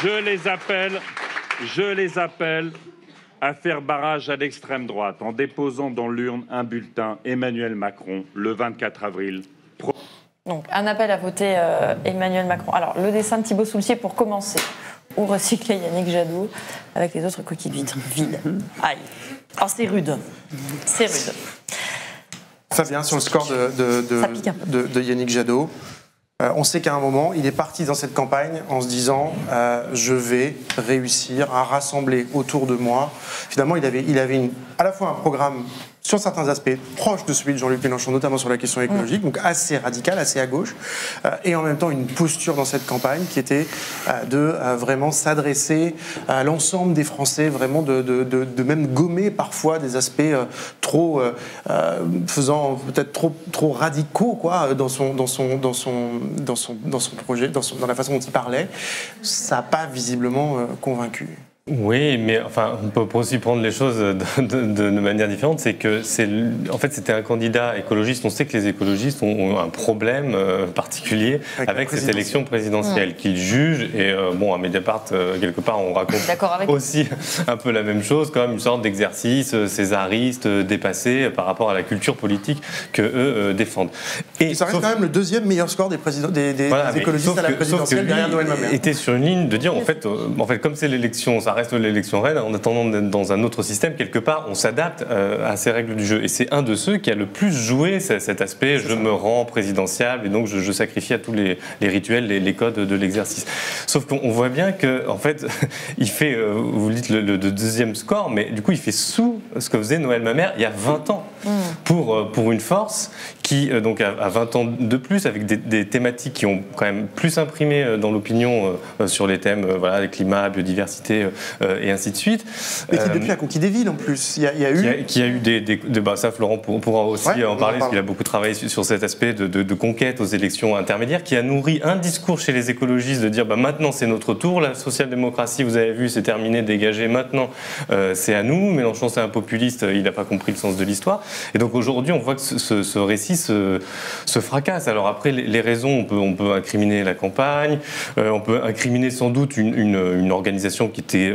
Je les appelle à faire barrage à l'extrême droite en déposant dans l'urne un bulletin Emmanuel Macron le 24 avril. Donc, un appel à voter Emmanuel Macron. Alors, le dessin de Thibaut Soultier pour commencer. Ou recycler Yannick Jadot avec les autres coquilles vides. Aïe. Alors, c'est rude. C'est rude. Fabien, sur le score de Yannick Jadot, on sait qu'à un moment, il est parti dans cette campagne en se disant je vais réussir à rassembler autour de moi. Finalement, il avait à la fois un programme sur certains aspects proche de celui de Jean-Luc Mélenchon, notamment sur la question écologique, donc assez radical, assez à gauche, et en même temps une posture dans cette campagne qui était de vraiment s'adresser à l'ensemble des Français, vraiment de même gommer parfois des aspects trop faisant peut-être trop radicaux quoi dans son projet, dans la façon dont il parlait. Ça n'a pas visiblement convaincu. Oui, mais enfin, on peut aussi prendre les choses de manière différente. C'est que en fait, c'était un candidat écologiste. On sait que les écologistes ont un problème particulier avec cette élection présidentielle qu'ils jugent. Et bon, à Mediapart, quelque part, on raconte aussi un peu la même chose, comme une sorte d'exercice césariste dépassé par rapport à la culture politique que eux défendent. Et ça reste quand même le deuxième meilleur score des écologistes à la présidentielle derrière Noël Mamère. Était sur une ligne de dire en fait, comme c'est l'élection, ça reste l'élection reine, en attendant d'être dans un autre système, quelque part, on s'adapte à ces règles du jeu. Et c'est un de ceux qui a le plus joué cet aspect, je me rends présidentiable et donc je sacrifie à tous les rituels, les codes de l'exercice. Sauf qu'on voit bien que, en fait, il fait, vous dites le deuxième score, mais du coup, il fait sous ce que faisait Noël Mamère il y a 20 ans. Pour une force qui donc a 20 ans de plus, avec des thématiques qui ont quand même plus imprimé dans l'opinion sur les thèmes voilà, climat, biodiversité et ainsi de suite. Et qui depuis a conquis des villes en plus. Il y a eu des ça Florent pourra aussi en parler, parce qu'il a beaucoup travaillé sur cet aspect de conquête aux élections intermédiaires, qui a nourri un discours chez les écologistes de dire maintenant c'est notre tour, la social-démocratie, vous avez vu, c'est terminé, dégagé, maintenant c'est à nous. Mélenchon c'est un populiste, il n'a pas compris le sens de l'histoire. Et donc aujourd'hui on voit que ce récit se fracasse. Alors après les raisons, on peut incriminer la campagne, on peut incriminer sans doute une organisation qui était,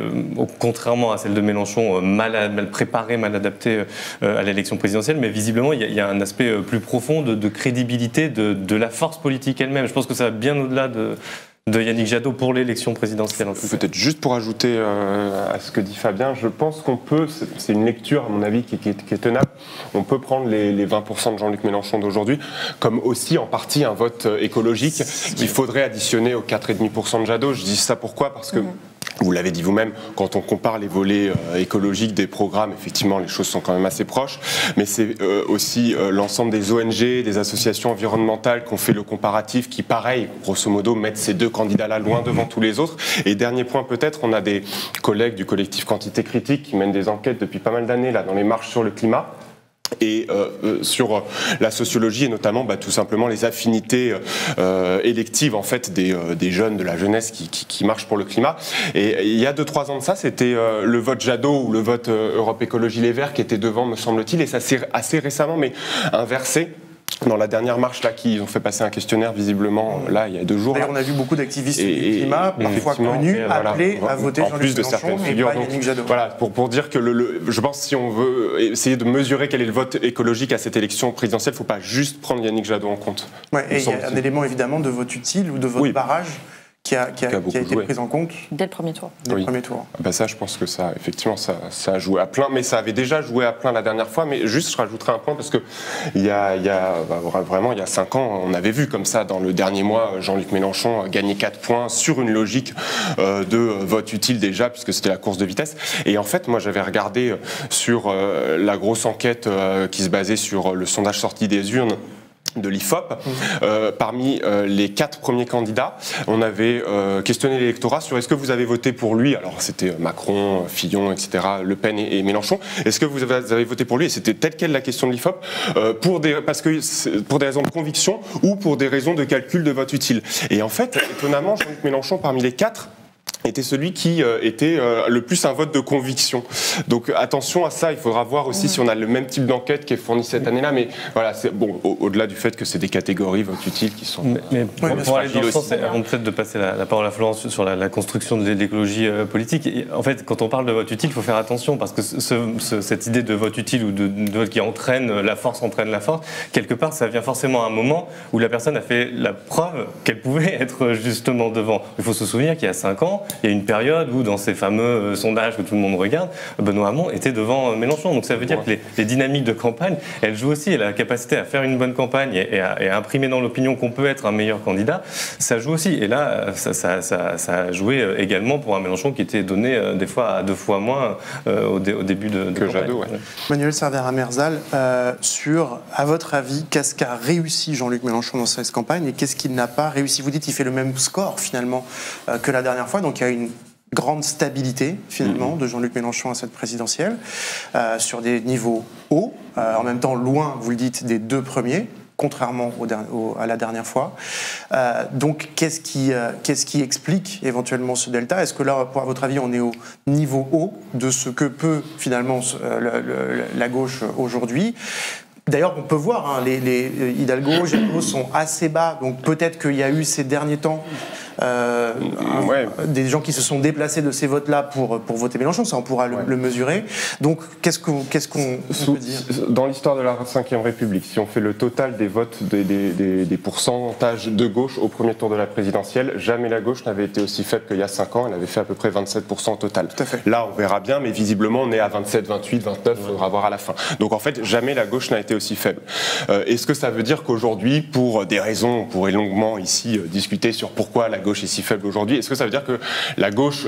contrairement à celle de Mélenchon, mal préparée, mal adaptée à l'élection présidentielle, mais visiblement il y a un aspect plus profond de crédibilité de la force politique elle-même. Je pense que ça va bien au-delà de Yannick Jadot pour l'élection présidentielle. Peut-être juste pour ajouter à ce que dit Fabien, je pense qu'on peut, c'est une lecture à mon avis qui est tenable, on peut prendre les 20% de Jean-Luc Mélenchon d'aujourd'hui comme aussi en partie un vote écologique qu'il faudrait additionner aux 4,5% de Jadot. Je dis ça pourquoi ? Parce que vous l'avez dit vous-même, quand on compare les volets écologiques des programmes, effectivement, les choses sont quand même assez proches. Mais c'est aussi l'ensemble des ONG, des associations environnementales qui ont fait le comparatif, qui, pareil, grosso modo, mettent ces deux candidats-là loin devant tous les autres. Et dernier point, peut-être, on a des collègues du collectif Quantité Critique qui mènent des enquêtes depuis pas mal d'années là dans les marches sur le climat. Et sur la sociologie et notamment tout simplement les affinités électives en fait des jeunes, de la jeunesse qui marchent pour le climat. Et il y a 2-3 ans de ça, c'était le vote Jadot ou le vote Europe Écologie Les Verts qui était devant, me semble-t-il, et ça s'est assez récemment mais inversé. Dans la dernière marche, là, qui ont fait passer un questionnaire, visiblement, là, il y a 2 jours. D'ailleurs, on a vu beaucoup d'activistes du climat, parfois connus, appeler à voter Jean-Luc Mélenchon et pas Yannick Jadot. Voilà, pour dire que je pense que si on veut essayer de mesurer quel est le vote écologique à cette élection présidentielle, il ne faut pas juste prendre Yannick Jadot en compte. Ouais, et il y a un élément, évidemment, de vote utile ou de vote barrage qui a été prise en compte dès le premier tour. Ça, je pense que ça, effectivement, ça a joué à plein, mais ça avait déjà joué à plein la dernière fois. Mais juste, je rajouterai un point parce que il y a 5 ans, on avait vu comme ça dans le dernier mois, Jean-Luc Mélenchon gagner 4 points sur une logique de vote utile déjà, puisque c'était la course de vitesse. Et en fait, moi, j'avais regardé sur la grosse enquête qui se basait sur le sondage sorti des urnes de l'IFOP. Parmi les 4 premiers candidats, on avait questionné l'électorat sur est-ce que vous avez voté pour lui, alors c'était Macron, Fillon, etc., Le Pen et Mélenchon, est-ce que vous avez voté pour lui, et c'était telle quelle la question de l'IFOP, pour des raisons de conviction ou pour des raisons de calcul de vote utile. Et en fait, étonnamment, Jean-Luc Mélenchon, parmi les 4, était celui qui était le plus un vote de conviction. Donc attention à ça, il faudra voir aussi si on a le même type d'enquête qui est fournie cette année-là, mais voilà, c'est bon, au-delà du fait que c'est des catégories vote utile qui sont... Mais pour aller dans ce sens, avant peut-être de passer la parole à Florence sur la construction de l'écologie politique, et en fait, quand on parle de vote utile, il faut faire attention, parce que cette idée de vote utile ou de vote qui entraîne la force, quelque part, ça vient forcément à un moment où la personne a fait la preuve qu'elle pouvait être justement devant. Il faut se souvenir qu'il y a 5 ans, il y a une période où, dans ces fameux sondages que tout le monde regarde, Benoît Hamon était devant Mélenchon. Donc ça veut dire que les dynamiques de campagne, elles jouent aussi. Et la capacité à faire une bonne campagne et à imprimer dans l'opinion qu'on peut être un meilleur candidat, ça joue aussi. Et là, ça a joué également pour un Mélenchon qui était donné des fois à 2 fois moins au début de que campagne. Jadot, ouais. Manuel Cervera-Merzal, à votre avis, qu'est-ce qu'a réussi Jean-Luc Mélenchon dans cette campagne et qu'est-ce qu'il n'a pas réussi? Vous dites qu'il fait le même score finalement que la dernière fois, donc il y a une grande stabilité finalement de Jean-Luc Mélenchon à cette présidentielle, sur des niveaux hauts, en même temps loin, vous le dites, des 2 premiers, contrairement à la dernière fois. Donc qu'est-ce qui explique éventuellement ce delta? Est-ce que là, à votre avis, on est au niveau haut de ce que peut finalement la gauche aujourd'hui? D'ailleurs, on peut voir, les Hidalgo, Jadot sont assez bas, donc peut-être qu'il y a eu ces derniers temps des gens qui se sont déplacés de ces votes-là pour voter Mélenchon, ça on pourra le mesurer. Donc qu'est-ce qu'on peut dire? Dans l'histoire de la Ve République, si on fait le total des votes, des pourcentages de gauche au premier tour de la présidentielle, jamais la gauche n'avait été aussi faible qu'il y a 5 ans, elle avait fait à peu près 27% au total. Tout à fait. Là, on verra bien, mais visiblement, on est à 27, 28, 29, il faudra voir à la fin. Donc en fait, jamais la gauche n'a été aussi faible. Est-ce que ça veut dire qu'aujourd'hui, pour des raisons, on pourrait longuement ici discuter sur pourquoi la gauche est si faible aujourd'hui, est-ce que ça veut dire que la gauche,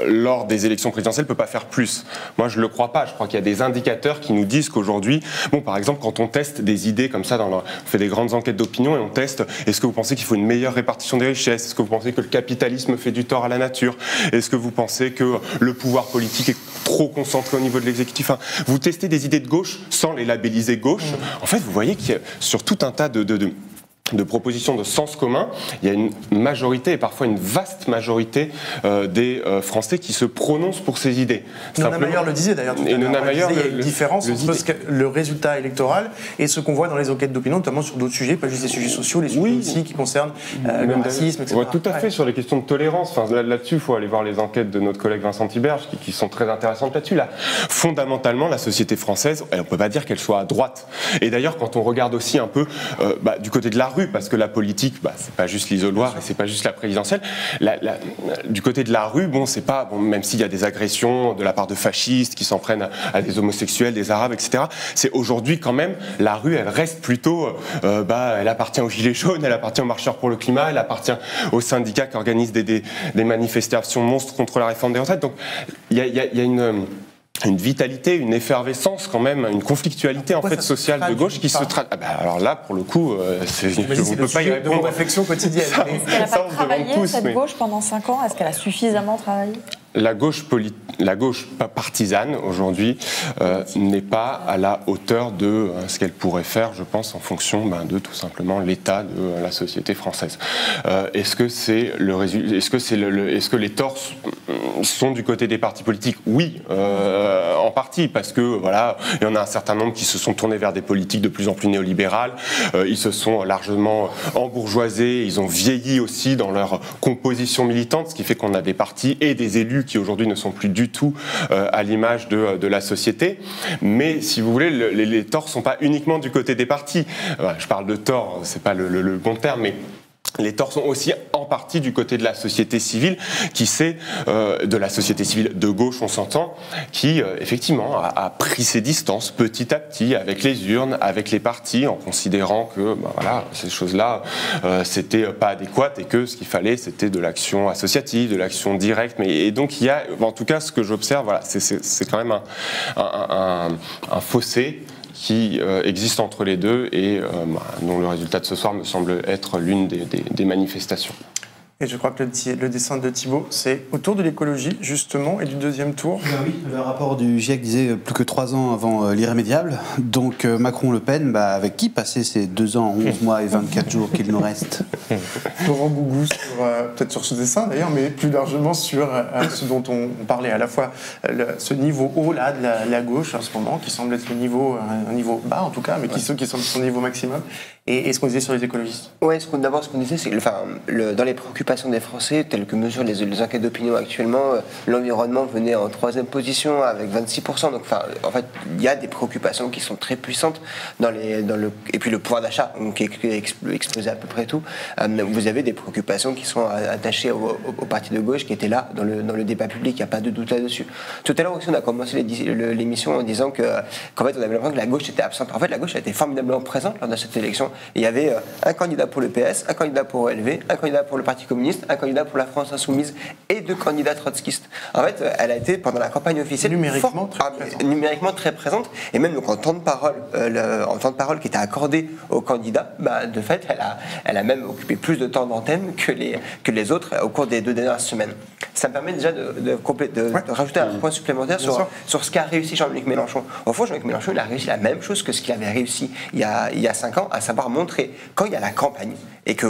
lors des élections présidentielles, ne peut pas faire plus? Moi, je ne le crois pas. Je crois qu'il y a des indicateurs qui nous disent qu'aujourd'hui, par exemple, quand on teste des idées comme ça, on fait des grandes enquêtes d'opinion et on teste, est-ce que vous pensez qu'il faut une meilleure répartition des richesses? Est-ce que vous pensez que le capitalisme fait du tort à la nature? Est-ce que vous pensez que le pouvoir politique est trop concentré au niveau de l'exécutif? Vous testez des idées de gauche sans les labelliser gauche. En fait, vous voyez qu'il y a sur tout un tas de propositions de sens commun, il y a une majorité, et parfois une vaste majorité des Français qui se prononcent pour ces idées. Nona Mayer le disait d'ailleurs tout à l'heure. Il y a une différence entre le résultat électoral et ce qu'on voit dans les enquêtes d'opinion, notamment sur d'autres sujets, pas juste les sujets sociaux, les sujets aussi qui concernent le racisme, etc. Ouais, tout à fait, sur les questions de tolérance. Là-dessus, il faut aller voir les enquêtes de notre collègue Vincent Tiberge qui sont très intéressantes là-dessus. Là, fondamentalement, la société française, on ne peut pas dire qu'elle soit à droite. Et d'ailleurs, quand on regarde aussi un peu du côté de la rue, parce que la politique, c'est pas juste l'isoloir et c'est pas juste la présidentielle. Du côté de la rue, c'est pas même s'il y a des agressions de la part de fascistes qui s'en prennent à des homosexuels, des arabes, etc. C'est aujourd'hui quand même la rue, elle reste plutôt, elle appartient aux gilets jaunes, elle appartient aux marcheurs pour le climat, elle appartient aux syndicats qui organisent des manifestations monstres contre la réforme des retraites. Donc il y a une vitalité, une effervescence quand même, une conflictualité sociale de gauche qui se traduit. Alors là, pour le coup, on ne peut pas y répondre. De nos réflexions quotidiennes. Est-ce qu'elle n'a pas travaillé, cette gauche, pendant 5 ans? Est-ce qu'elle a suffisamment travaillé? La gauche partisane, aujourd'hui, n'est pas à la hauteur de ce qu'elle pourrait faire, je pense, en fonction de tout simplement l'état de la société française. Est-ce que les torts sont du côté des partis politiques? Oui, en partie, parce que il y en a un certain nombre qui se sont tournés vers des politiques de plus en plus néolibérales. Ils se sont largement embourgeoisés, ils ont vieilli aussi dans leur composition militante, ce qui fait qu'on a des partis et des élus qui aujourd'hui ne sont plus du tout à l'image de la société. Mais si vous voulez, les torts ne sont pas uniquement du côté des partis. Je parle de torts, c'est pas le bon terme, mais les torts sont aussi en partie du côté de la société civile, de la société civile de gauche, on s'entend, qui effectivement a pris ses distances petit à petit avec les urnes, avec les partis, en considérant que ces choses-là c'était pas adéquate et que ce qu'il fallait c'était de l'action associative, de l'action directe. Et donc il y a, en tout cas, ce que j'observe, c'est quand même un fossé qui existe entre les deux et dont le résultat de ce soir me semble être l'une des manifestations. Et je crois que le dessin de Thibault, c'est autour de l'écologie, justement, et du deuxième tour. Oui, le rapport du GIEC disait plus que 3 ans avant l'irrémédiable. Donc Macron-Le Pen, avec qui passer ces 2 ans, 11 mois et 24 jours qu'il nous reste? Laurent Gougou, peut-être sur ce dessin d'ailleurs, mais plus largement sur ce dont on parlait, à la fois ce niveau haut là de la gauche en ce moment, qui semble être un niveau bas en tout cas, mais qui semble son niveau maximum, et ce qu'on disait sur les écologistes. Oui, d'abord ce qu'on disait, c'est que dans les préoccupations des Français, telles que mesurent les enquêtes d'opinion actuellement, l'environnement venait en 3e position avec 26%. Donc, en fait, il y a des préoccupations qui sont très puissantes et puis le pouvoir d'achat qui a explosé à peu près tout. Vous avez des préoccupations qui sont attachées au parti de gauche qui était là dans le débat public. Il n'y a pas de doute là-dessus. Tout à l'heure aussi, on a commencé l'émission en disant qu'en fait, on avait l'impression que la gauche était absente. En fait, la gauche a été formidablement présente lors de cette élection. Il y avait un candidat pour le PS, un candidat pour ELV, un candidat pour le Parti communiste, un candidat pour la France insoumise et 2 candidats trotskistes. En fait, elle a été pendant la campagne officielle numériquement très présente, et même donc, en temps de parole qui était accordé aux candidats, de fait, elle a même occupé plus de temps d'antenne que les autres au cours des 2 dernières semaines. Ça me permet déjà de rajouter un point supplémentaire sur ce qu'a réussi Jean-Luc Mélenchon. Au fond, Jean-Luc Mélenchon, il a réussi la même chose que ce qu'il avait réussi il y a 5 ans, à savoir montrer quand il y a la campagne et que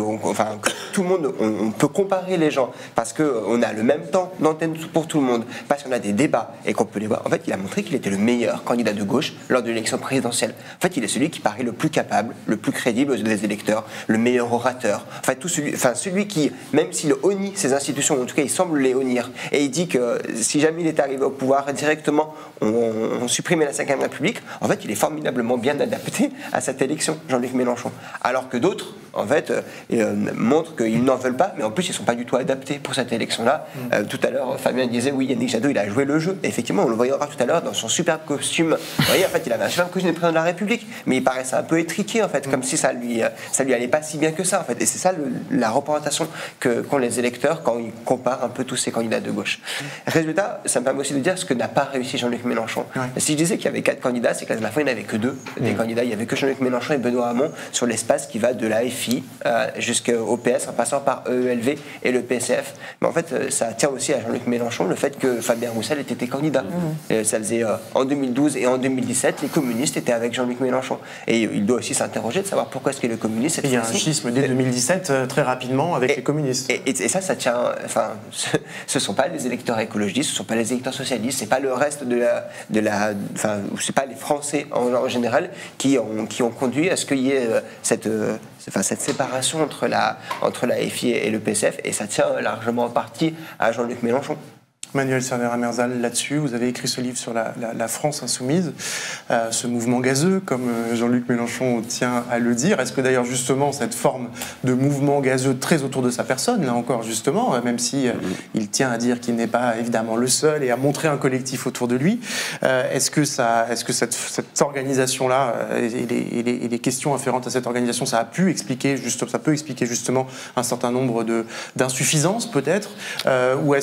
tout le monde, on peut comparer les gens parce qu'on a le même temps d'antenne pour tout le monde, parce qu'on a des débats et qu'on peut les voir. En fait, il a montré qu'il était le meilleur candidat de gauche lors de l'élection présidentielle. En fait, il est celui qui paraît le plus capable, le plus crédible aux yeux des électeurs, le meilleur orateur. Celui qui, même s'il honnie ses institutions, en tout cas, il semble les honnir. Et il dit que si jamais il est arrivé au pouvoir directement, on supprimait la 5e République. En fait, il est formidablement bien adapté à cette élection, Jean-Luc Mélenchon. Alors que d'autres, en fait, montrent qu'ils n'en veulent pas, mais en plus, ils ne sont pas du tout adaptés pour cette élection-là. Tout à l'heure, Fabien disait, oui, Yannick Jadot, il a joué le jeu. Et effectivement, on le voyait tout à l'heure dans son superbe costume. Vous voyez, en fait, il avait un superbe costume de président de la République, mais il paraissait un peu étriqué, en fait, comme si ça lui allait pas si bien que ça, en fait. Et c'est ça la représentation qu'ont les électeurs quand ils comparent un peu tous ces candidats de gauche. Résultat, ça me permet aussi de dire ce que n'a pas réussi Jean-Luc Mélenchon. Si je disais qu'il y avait 4 candidats, c'est qu'à la fin, il n'y en avait que 2 des candidats. Il n'y avait que Jean-Luc Mélenchon et Benoît Hamon sur l'espace qui va de la FI jusqu'au PS, en passant par EELV et le PCF. Mais en fait, ça tient aussi à Jean-Luc Mélenchon le fait que Fabien Roussel était candidat. Ça faisait en 2012 et en 2017, les communistes étaient avec Jean-Luc Mélenchon. Et il doit aussi s'interroger de savoir pourquoi est-ce que les communistes... Il y a un schisme dès 2017 très rapidement avec les communistes. Et ça tient... ce ne sont pas les électeurs écologistes, ce ne sont pas les électeurs socialistes, c'est pas le reste c'est pas les Français en général qui ont conduit à ce qu'il y ait cette séparation entre la FI et le PCF, et ça tient largement en partie à Jean-Luc Mélenchon. Manuel Cervera-Merzal, là-dessus, vous avez écrit ce livre sur la France insoumise, ce mouvement gazeux, comme Jean-Luc Mélenchon tient à le dire. Est-ce que d'ailleurs, justement, cette forme de mouvement gazeux très autour de sa personne, là encore, justement, même si il tient à dire qu'il n'est pas évidemment le seul et à montrer un collectif autour de lui, est-ce que cette organisation-là et les questions afférentes à cette organisation, ça peut expliquer justement un certain nombre d'insuffisances, peut-être, ou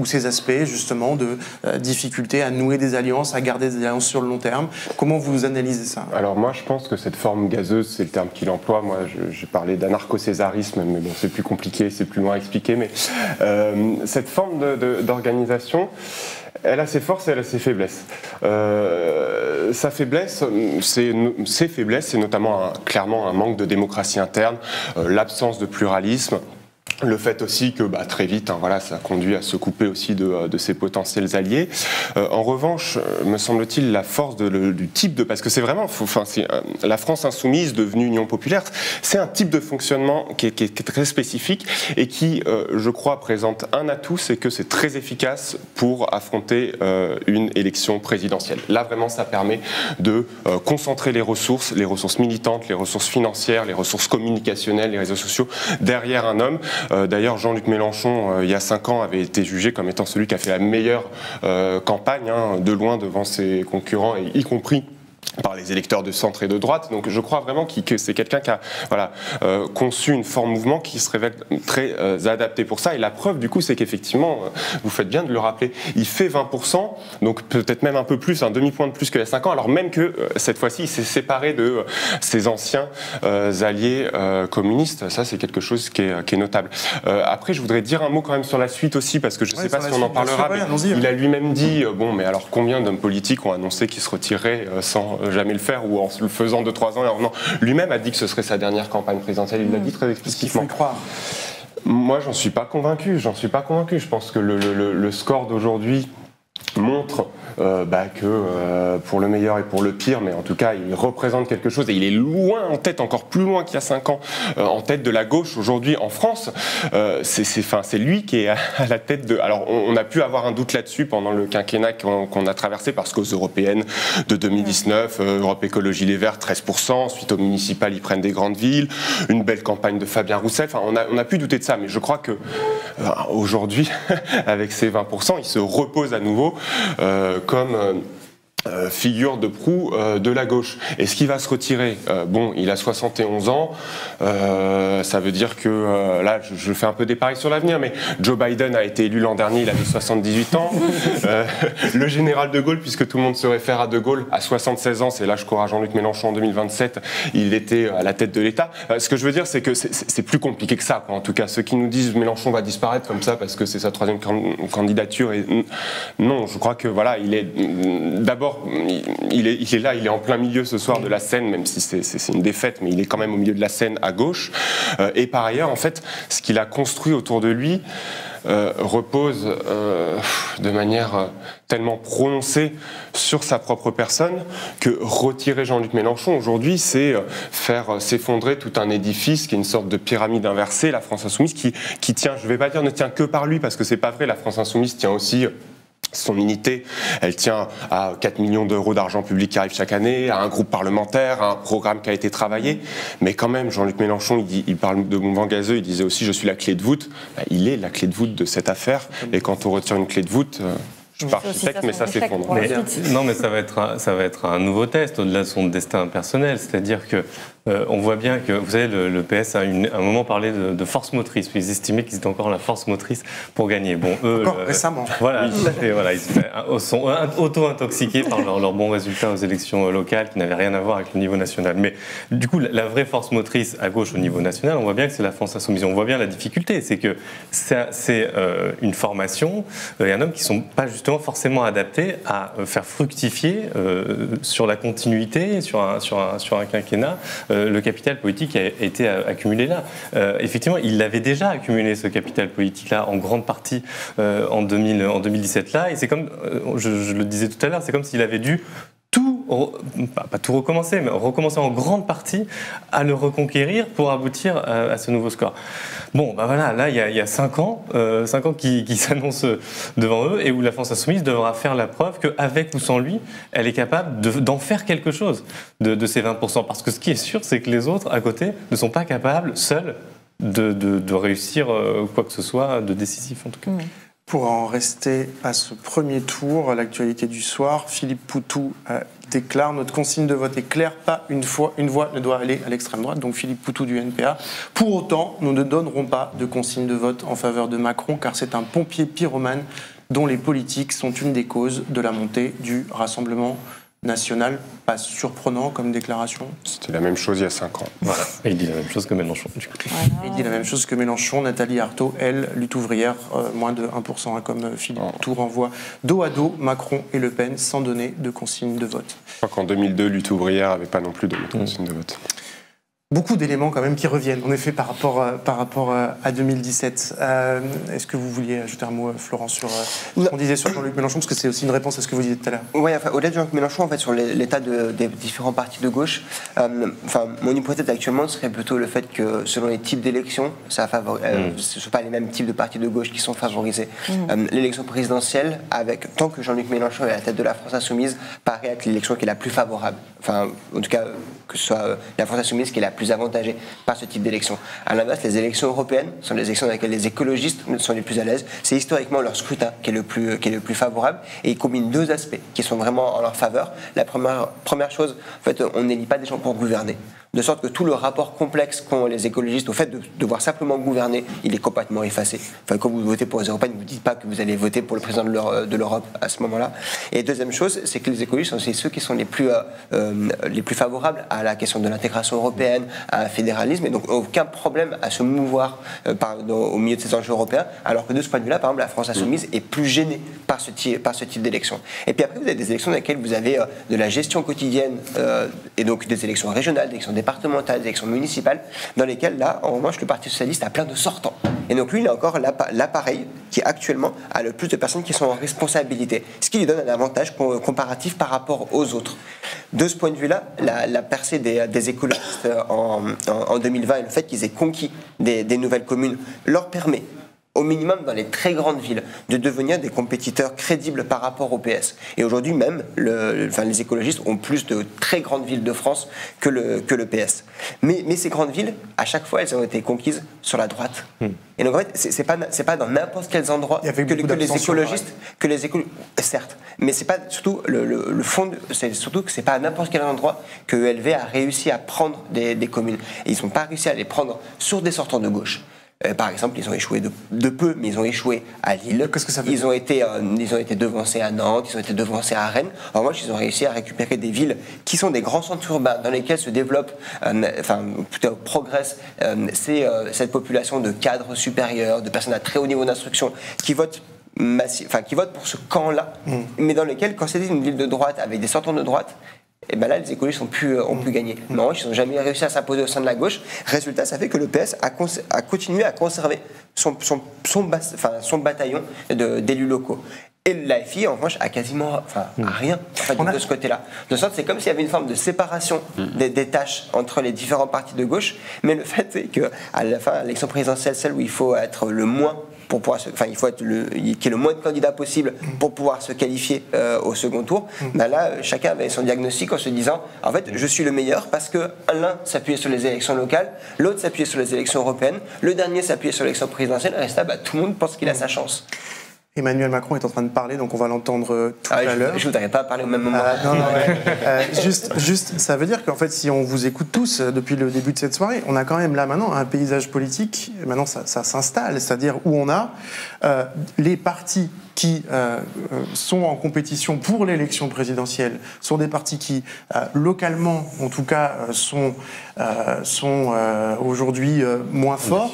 ces aspects justement de difficulté à nouer des alliances, à garder des alliances sur le long terme. Comment vous analysez ça? Alors moi je pense que cette forme gazeuse, c'est le terme qu'il emploie. Moi j'ai parlé d'anarcho-césarisme, mais bon c'est plus compliqué, c'est plus loin à expliquer, mais cette forme d'organisation, elle a ses forces et elle a ses faiblesses. Sa faiblesse, ses faiblesses, c'est notamment clairement un manque de démocratie interne, l'absence de pluralisme. Le fait aussi que très vite, ça conduit à se couper aussi de ses potentiels alliés. En revanche, me semble-t-il, la force du type parce que c'est vraiment, la France insoumise devenue Union populaire, c'est un type de fonctionnement qui est très spécifique et qui, je crois, présente un atout, c'est que c'est très efficace pour affronter une élection présidentielle. Là, vraiment, ça permet de concentrer les ressources militantes, les ressources financières, les ressources communicationnelles, les réseaux sociaux derrière un homme. D'ailleurs, Jean-Luc Mélenchon, il y a 5 ans, avait été jugé comme étant celui qui a fait la meilleure campagne, de loin devant ses concurrents, y compris par les électeurs de centre et de droite. Donc je crois vraiment que c'est quelqu'un qui a conçu une forme mouvement qui se révèle très adaptée pour ça. Et la preuve, du coup, c'est qu'effectivement, vous faites bien de le rappeler, il fait 20%, donc peut-être même un peu plus, un demi-point de plus qu'il y a 5 ans, alors même que cette fois-ci, il s'est séparé de ses anciens alliés communistes. Ça, c'est quelque chose qui est notable. Après, je voudrais dire un mot quand même sur la suite aussi, parce que je ne sais pas si on en parlera, mais il a lui-même dit, bon, mais alors combien d'hommes politiques ont annoncé qu'ils se retiraient sans jamais le faire, ou en le faisant 2-3 ans et en revenant. Lui-même a dit que ce serait sa dernière campagne présidentielle, il l'a dit très explicitement. Il faut y croire. Moi, j'en suis pas convaincu. Je pense que le score d'aujourd'hui montre que pour le meilleur et pour le pire, mais en tout cas il représente quelque chose et il est loin en tête, encore plus loin qu'il y a 5 ans, en tête de la gauche aujourd'hui en France. C'est lui qui est à la tête de... Alors on a pu avoir un doute là-dessus pendant le quinquennat qu'on a traversé, parce qu'aux européennes de 2019, Europe Écologie Les Verts 13%, ensuite aux municipales ils prennent des grandes villes, une belle campagne de Fabien Roussel, enfin on a pu douter de ça, mais je crois que aujourd'hui avec ces 20%, il se repose à nouveau comme figure de proue de la gauche. Est-ce qu'il va se retirer? Bon, il a 71 ans, ça veut dire que là, je fais un peu des paris sur l'avenir, mais Joe Biden a été élu l'an dernier, il avait 78 ans. Le général de Gaulle, puisque tout le monde se réfère à de Gaulle, à 76 ans, c'est l'âge qu'aura Jean-Luc Mélenchon en 2027, il était à la tête de l'État. Ce que je veux dire, c'est que c'est plus compliqué que ça, quoi. En tout cas, ceux qui nous disent Mélenchon va disparaître comme ça parce que c'est sa 3e candidature, et non, je crois que voilà, il est d'abord, il est là, il est en plein milieu ce soir de la scène, même si c'est une défaite, mais il est quand même au milieu de la scène à gauche. Et par ailleurs, en fait, ce qu'il a construit autour de lui repose de manière tellement prononcée sur sa propre personne que retirer Jean-Luc Mélenchon aujourd'hui, c'est faire s'effondrer tout un édifice qui est une sorte de pyramide inversée, la France Insoumise, qui tient, je ne vais pas dire ne tient que par lui, parce que c'est pas vrai, la France Insoumise tient aussi... Son unité, elle tient à 4 millions d'euros d'argent public qui arrive chaque année, à un groupe parlementaire, à un programme qui a été travaillé. Mais quand même, Jean-Luc Mélenchon, il parle de mouvement gazeux, il disait aussi « je suis la clé de voûte ». Il est la clé de voûte de cette affaire. Et quand on retire une clé de voûte... Je suis pas architecte, mais ça s'effondre. Non, mais ça va être un nouveau test au-delà de son destin personnel. C'est-à-dire que on voit bien que, vous savez, le PS a à un moment parlé de force motrice. Puis ils estimaient qu'ils étaient encore la force motrice pour gagner. Bon, eux, récemment. Voilà, ils sont auto-intoxiqués par leurs bons résultats aux élections locales qui n'avaient rien à voir avec le niveau national. Mais du coup, la vraie force motrice à gauche au niveau national, on voit bien que c'est la France Insoumise. On voit bien la difficulté, c'est que c'est une formation et un homme qui ne sont pas justement forcément adaptés à faire fructifier sur la continuité, sur un quinquennat, le capital politique a été accumulé là. Effectivement, il l'avait déjà accumulé, ce capital politique-là, en grande partie en 2017 là, et c'est comme, je le disais tout à l'heure, c'est comme s'il avait dû pas tout recommencer, mais recommencer en grande partie à le reconquérir pour aboutir à ce nouveau score. Bon, ben voilà, là, il y a 5 ans qui s'annoncent devant eux et où la France Insoumise devra faire la preuve qu'avec ou sans lui, elle est capable d'en faire quelque chose de ces 20%. Parce que ce qui est sûr, c'est que les autres, à côté, ne sont pas capables, seuls, de réussir quoi que ce soit de décisif, en tout cas. Pour en rester à ce premier tour, l'actualité du soir, Philippe Poutou déclare « Notre consigne de vote est claire, pas une voix ne doit aller à l'extrême droite ». Donc Philippe Poutou du NPA. Pour autant, nous ne donnerons pas de consigne de vote en faveur de Macron, car c'est un pompier pyromane dont les politiques sont une des causes de la montée du Rassemblement national. Pas surprenant comme déclaration. C'était la même chose il y a 5 ans. Voilà. Et il dit la même chose que Mélenchon, du coup. Voilà. Il dit la même chose que Mélenchon. Nathalie Arthaud, elle, lutte ouvrière, moins de 1%, hein, comme Philippe Poutou renvoie dos à dos Macron et Le Pen sans donner de consigne de vote. Je crois qu'en 2002, lutte ouvrière n'avait pas non plus de consigne de vote. Beaucoup d'éléments quand même qui reviennent, en effet, par rapport à 2017. Est-ce que vous vouliez ajouter un mot, Florent, sur ce qu'on disait sur Jean-Luc Mélenchon, parce que c'est aussi une réponse à ce que vous disiez tout à l'heure. Oui, enfin, au-delà de Jean-Luc Mélenchon, en fait, sur l'état des différents partis de gauche, mon hypothèse actuellement serait plutôt le fait que, selon les types d'élections, ce ne sont pas les mêmes types de partis de gauche qui sont favorisés. L'élection présidentielle, tant que Jean-Luc Mélenchon est à la tête de la France Insoumise, paraît être l'élection qui est la plus favorable. Enfin, en tout cas, que ce soit la France Insoumise qui est la plus avantagés par ce type d'élection. À l'inverse, les élections européennes sont les élections dans lesquelles les écologistes sont les plus à l'aise. C'est historiquement leur scrutin qui est le plus favorable, et ils combinent deux aspects qui sont vraiment en leur faveur. La première chose, en fait, on n'élit pas des gens pour gouverner. De sorte que tout le rapport complexe qu'ont les écologistes au fait de devoir simplement gouverner, il est complètement effacé. Enfin, quand vous votez pour les européennes, vous ne dites pas que vous allez voter pour le président de l'Europe à ce moment-là. Et deuxième chose, c'est que les écologistes sont aussi ceux qui sont les plus favorables à la question de l'intégration européenne, à un fédéralisme, et donc aucun problème à se mouvoir au milieu de ces enjeux européens, alors que de ce point de vue-là, par exemple, la France insoumise est plus gênée par ce type d'élection. Et puis après, vous avez des élections dans lesquelles vous avez de la gestion quotidienne, et donc des élections régionales, des élections départementales, des élections municipales, dans lesquelles, là, en revanche, le Parti socialiste a plein de sortants. Et donc lui, il a encore l'appareil qui, actuellement, a le plus de personnes qui sont en responsabilité, ce qui lui donne un avantage comparatif par rapport aux autres. De ce point de vue-là, la percée des écologistes en 2020 et le fait qu'ils aient conquis des nouvelles communes leur permet, au minimum dans les très grandes villes, de devenir des compétiteurs crédibles par rapport au PS. Et aujourd'hui même, les écologistes ont plus de très grandes villes de France que le PS. Mais ces grandes villes, à chaque fois, elles ont été conquises sur la droite. Et donc en fait, c'est pas dans n'importe quels endroits que les écologistes, certes, mais c'est pas surtout le fond, c'est surtout que c'est pas à n'importe quel endroit que ELV a réussi à prendre des communes. Et ils n'ont pas réussi à les prendre sur des sortants de gauche. Par exemple, ils ont échoué de peu, mais ils ont échoué à Lille. Qu'est-ce que ça veut dire ? Ils ont été devancés à Nantes, ils ont été devancés à Rennes. En revanche, ils ont réussi à récupérer des villes qui sont des grands centres urbains dans lesquels se développe, plutôt progresse cette population de cadres supérieurs, de personnes à très haut niveau d'instruction qui votent pour ce camp-là, mais dans lesquels, quand c'était une ville de droite avec des sortants de droite, et ben là, les écologistes ont pu gagner. Mais en revanche, ils n'ont jamais réussi à s'imposer au sein de la gauche. Résultat, ça fait que le PS a continué à conserver son bataillon d'élus locaux. Et l'AFI, en revanche, a quasiment rien de ce côté-là. De sorte, c'est comme s'il y avait une forme de séparation des tâches entre les différents partis de gauche. Mais le fait est qu'à la fin, l'élection présidentielle, celle où il faut être le moins pour pouvoir il faut qu'il y ait le moins de candidats possible pour pouvoir se qualifier au second tour. Là, chacun avait son diagnostic en se disant, en fait, je suis le meilleur parce que l'un s'appuyait sur les élections locales, l'autre s'appuyait sur les élections européennes, le dernier s'appuyait sur l'élection présidentielle, et là, tout le monde pense qu'il a sa chance. Emmanuel Macron est en train de parler, donc on va l'entendre tout à l'heure. Je ne voudrais pas parler au même moment. Juste, ça veut dire qu'en fait, si on vous écoute tous depuis le début de cette soirée, on a quand même là maintenant un paysage politique, maintenant ça s'installe, c'est-à-dire où on a les partis qui sont en compétition pour l'élection présidentielle sont des partis qui, localement, en tout cas, sont aujourd'hui moins forts,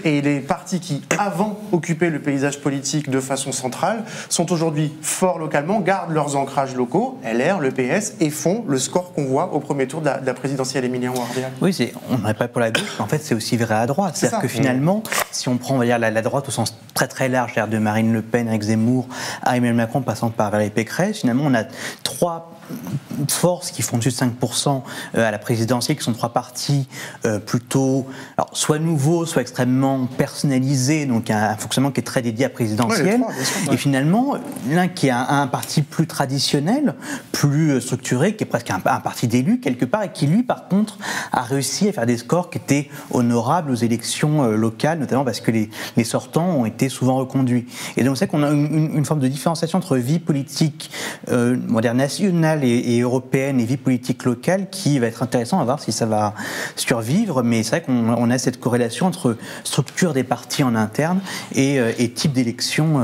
et les partis qui, avant, occupaient le paysage politique de façon centrale, sont aujourd'hui forts localement, gardent leurs ancrages locaux, LR, le PS, et font le score qu'on voit au premier tour de la présidentielle. Emilien Wardial. Oui, on n'aurait pas pour la gauche, mais en fait, c'est aussi vrai à droite. C'est-à-dire que finalement, si on prend, on va dire, la droite au sens très très large, c'est-à-dire de Marine Le Pen, Éric Zemmour, à Emmanuel Macron, passant par Valérie Pécresse, finalement, on a trois forces qui font dessus de 5% à la présidentielle, qui sont trois partis plutôt soit nouveaux, soit extrêmement personnalisés, donc un fonctionnement qui est très dédié à la présidentielle. Et finalement, l'un qui est un parti plus traditionnel, plus structuré, qui est presque un parti d'élus quelque part, et qui lui, par contre, a réussi à faire des scores qui étaient honorables aux élections locales, notamment parce que les sortants ont été souvent reconduits. Et donc c'est qu'on a une forme de différenciation entre vie politique nationale et européenne et vie politique locale qui va être intéressant à voir si ça va survivre, mais c'est vrai qu'on a cette corrélation entre structure des partis en interne et type d'élection.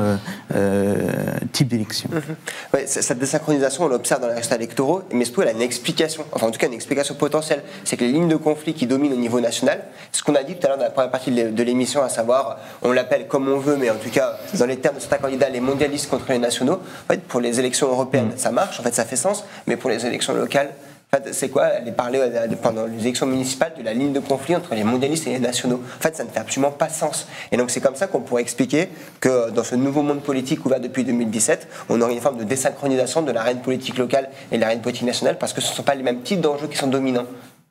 Ouais, cette désynchronisation, on l'observe dans les résultats électoraux, mais surtout elle a une explication, en tout cas une explication potentielle, c'est que les lignes de conflit qui dominent au niveau national, ce qu'on a dit tout à l'heure dans la première partie de l'émission, à savoir, on l'appelle comme on veut, mais en tout cas, dans les termes de certains candidats, les mondialistes contre les nationaux, en fait, pour les élections européennes, ça marche, en fait, ça fait sens, mais pour les élections locales, en fait, c'est quoi? Elle est parlé pendant les élections municipales de la ligne de conflit entre les mondialistes et les nationaux. En fait, ça ne fait absolument pas sens. Et donc, c'est comme ça qu'on pourrait expliquer que dans ce nouveau monde politique ouvert depuis 2017, on aurait une forme de désynchronisation de l'arène politique locale et de l'arène politique nationale, parce que ce ne sont pas les mêmes types d'enjeux qui sont dominants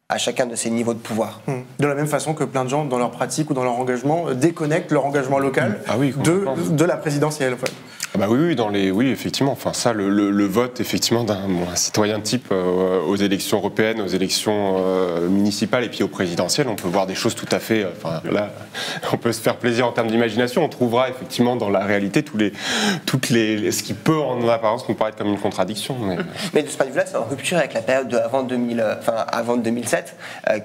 à chacun de ces niveaux de pouvoir. De la même façon que plein de gens, dans leur pratique ou dans leur engagement, déconnectent leur engagement local de la présidentielle. En fait. Bah oui, oui, effectivement. Enfin, ça, le vote, effectivement, d'un citoyen type aux élections européennes, aux élections municipales et puis aux présidentielles, on peut voir des choses tout à fait. Enfin, là, on peut se faire plaisir en termes d'imagination. On trouvera effectivement dans la réalité ce qui peut en apparence nous paraître comme une contradiction. Mais de ce point de vue-là, c'est en rupture avec la période avant 2007,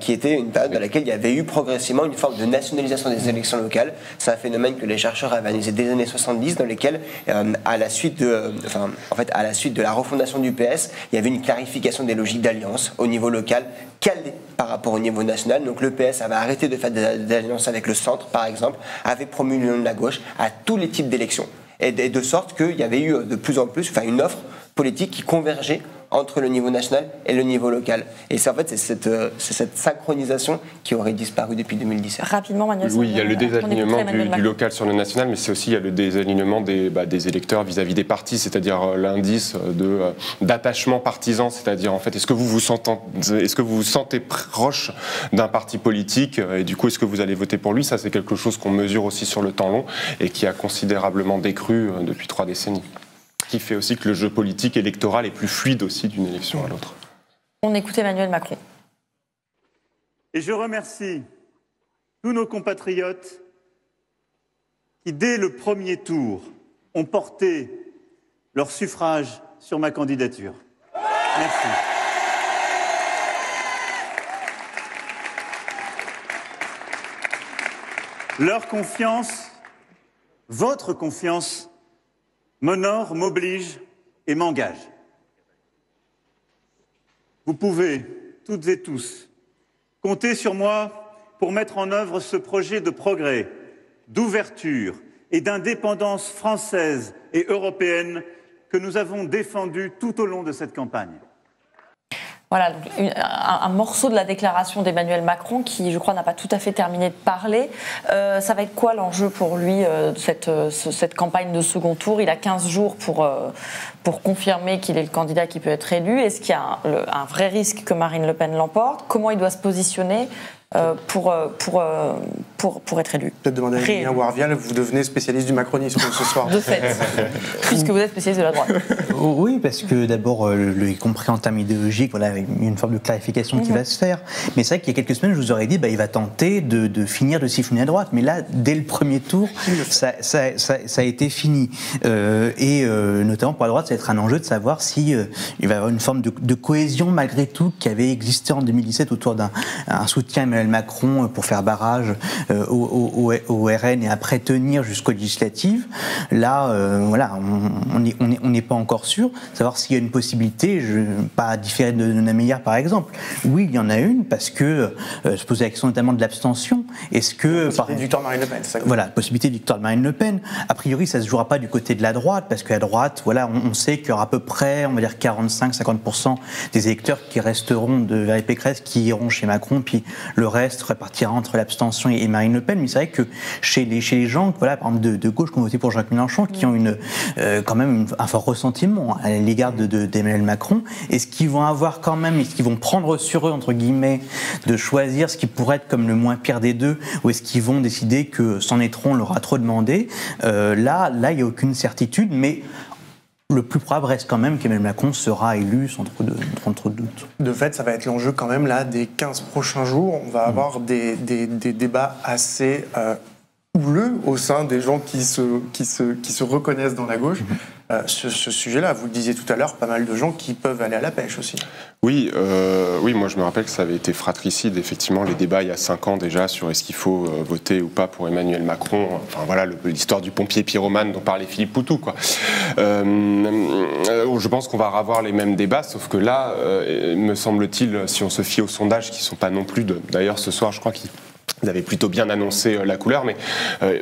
qui était une période dans laquelle il y avait eu progressivement une forme de nationalisation des élections locales. C'est un phénomène que les chercheurs avaient analysé dès les années 70, dans lesquels, à la suite de la refondation du PS, il y avait une clarification des logiques d'alliance au niveau local, calée par rapport au niveau national. Donc le PS avait arrêté de faire des alliances avec le centre, par exemple, avait promu l'union de la gauche à tous les types d'élections. Et de sorte qu'il y avait eu de plus en plus une offre politique qui convergeait entre le niveau national et le niveau local. Et c'est cette synchronisation qui aurait disparu depuis 2017. Rapidement, Manuel. Oui, il y a le désalignement du local sur le national, mais c'est aussi il y a le désalignement des électeurs vis-à-vis des partis, c'est-à-dire l'indice d'attachement partisan, c'est-à-dire en fait, est-ce que vous vous sentez proche d'un parti politique et du coup est-ce que vous allez voter pour lui? Ça, c'est quelque chose qu'on mesure aussi sur le temps long et qui a considérablement décru depuis 3 décennies. Qui fait aussi que le jeu politique électoral est plus fluide aussi d'une élection à l'autre. On écoute Emmanuel Macron. Et je remercie tous nos compatriotes qui, dès le premier tour, ont porté leur suffrage sur ma candidature. Merci. Leur confiance, votre confiance, m'honore, m'oblige et m'engage. Vous pouvez, toutes et tous, compter sur moi pour mettre en œuvre ce projet de progrès, d'ouverture et d'indépendance française et européenne que nous avons défendu tout au long de cette campagne. Voilà, donc un morceau de la déclaration d'Emmanuel Macron qui, je crois, n'a pas tout à fait terminé de parler. Ça va être quoi l'enjeu pour lui de cette campagne de second tour? Il a 15 jours pour confirmer qu'il est le candidat qui peut être élu. Est-ce qu'il y a un vrai risque que Marine Le Pen l'emporte? Comment il doit se positionner pour être élu? Peut-être demander à Emilien Warvial, vous devenez spécialiste du macronisme ce soir. De fait, puisque vous êtes spécialiste de la droite. Oui, parce que d'abord, y compris en termes idéologiques, voilà, il y a une forme de clarification qui va se faire. Mais c'est vrai qu'il y a quelques semaines, je vous aurais dit, il va tenter de finir de siphonner à droite. Mais là, dès le premier tour, ça a été fini. Notamment pour la droite, ça va être un enjeu de savoir si il va y avoir une forme de cohésion malgré tout qui avait existé en 2017 autour d'un soutien à Emmanuel Macron pour faire barrage au RN et après tenir jusqu'aux législatives. Là, voilà, on n'est pas encore sûr. Savoir s'il y a une possibilité, pas différer de Nameyer par exemple. Oui, il y en a une parce que se poser la question notamment de l'abstention. Est-ce que possibilité de victoire de Marine Le Pen, c'est ça? Voilà, possibilité de victoire de Marine Le Pen. A priori, ça se jouera pas du côté de la droite parce qu'à droite, voilà, on sait qu'il y aura à peu près, on va dire 45-50% des électeurs qui resteront de Valérie Pécresse qui iront chez Macron, puis le reste répartira entre l'abstention et Marine Le Pen. Mais c'est vrai que chez les gens, voilà, par exemple de gauche qui ont voté pour Jean-Luc Mélenchon, qui ont quand même un fort ressentiment à l'égard d'Emmanuel Macron, est-ce qu'ils vont avoir quand même, est-ce qu'ils vont prendre sur eux, entre guillemets, de choisir ce qui pourrait être comme le moins pire des deux, ou est-ce qu'ils vont décider que s'en être-on leur a trop demandé? Là, il n'y a aucune certitude, mais le plus probable reste quand même qu'Emmanuel Macron sera élu sans trop de doute. De fait, ça va être l'enjeu quand même là des 15 prochains jours. On va avoir des débats assez houleux au sein des gens qui se reconnaissent dans la gauche. Ce sujet-là, vous le disiez tout à l'heure, pas mal de gens qui peuvent aller à la pêche aussi. Oui, moi je me rappelle que ça avait été fratricide, effectivement, les débats il y a 5 ans déjà sur est-ce qu'il faut voter ou pas pour Emmanuel Macron. Enfin voilà, l'histoire du pompier pyromane dont parlait Philippe Poutou, quoi. Je pense qu'on va avoir les mêmes débats, sauf que là, me semble-t-il, si on se fie aux sondages qui ne sont pas non plus d'ailleurs ce soir, je crois qu'ils avaient plutôt bien annoncé la couleur, mais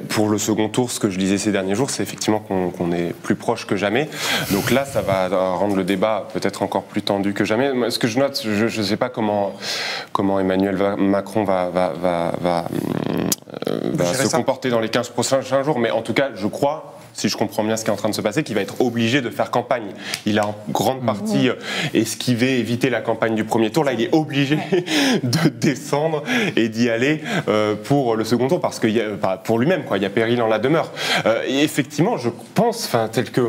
pour le second tour, ce que je lisais ces derniers jours, c'est effectivement qu'on est plus proche que jamais. Donc là, ça va rendre le débat peut-être encore plus tendu que jamais. Ce que je note, je ne sais pas comment Emmanuel Macron va se comporter dans les 15 prochains jours, mais en tout cas, je crois, si je comprends bien ce qui est en train de se passer, qu'il va être obligé de faire campagne. Il a en grande partie esquivé, évité la campagne du premier tour. Là, il est obligé de descendre et d'y aller pour le second tour, parce que pour lui-même, il y a péril en la demeure. Et effectivement, je pense, tel que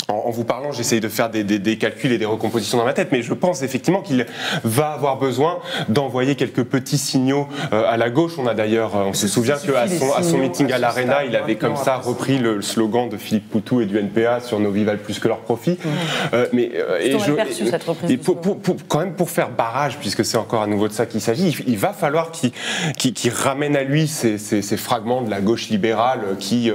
en vous parlant, j'essaye de faire des calculs et des recompositions dans ma tête, mais je pense effectivement qu'il va avoir besoin d'envoyer quelques petits signaux à la gauche. On a d'ailleurs, on se souvient qu'à son meeting à l'Arena, il avait comme ça repris le slogan de Philippe Poutou et du NPA sur nos vies valent plus que leur profit. Quand même pour faire barrage, puisque c'est encore à nouveau de ça qu'il s'agit, il va falloir qu'il ramène à lui ces fragments de la gauche libérale qui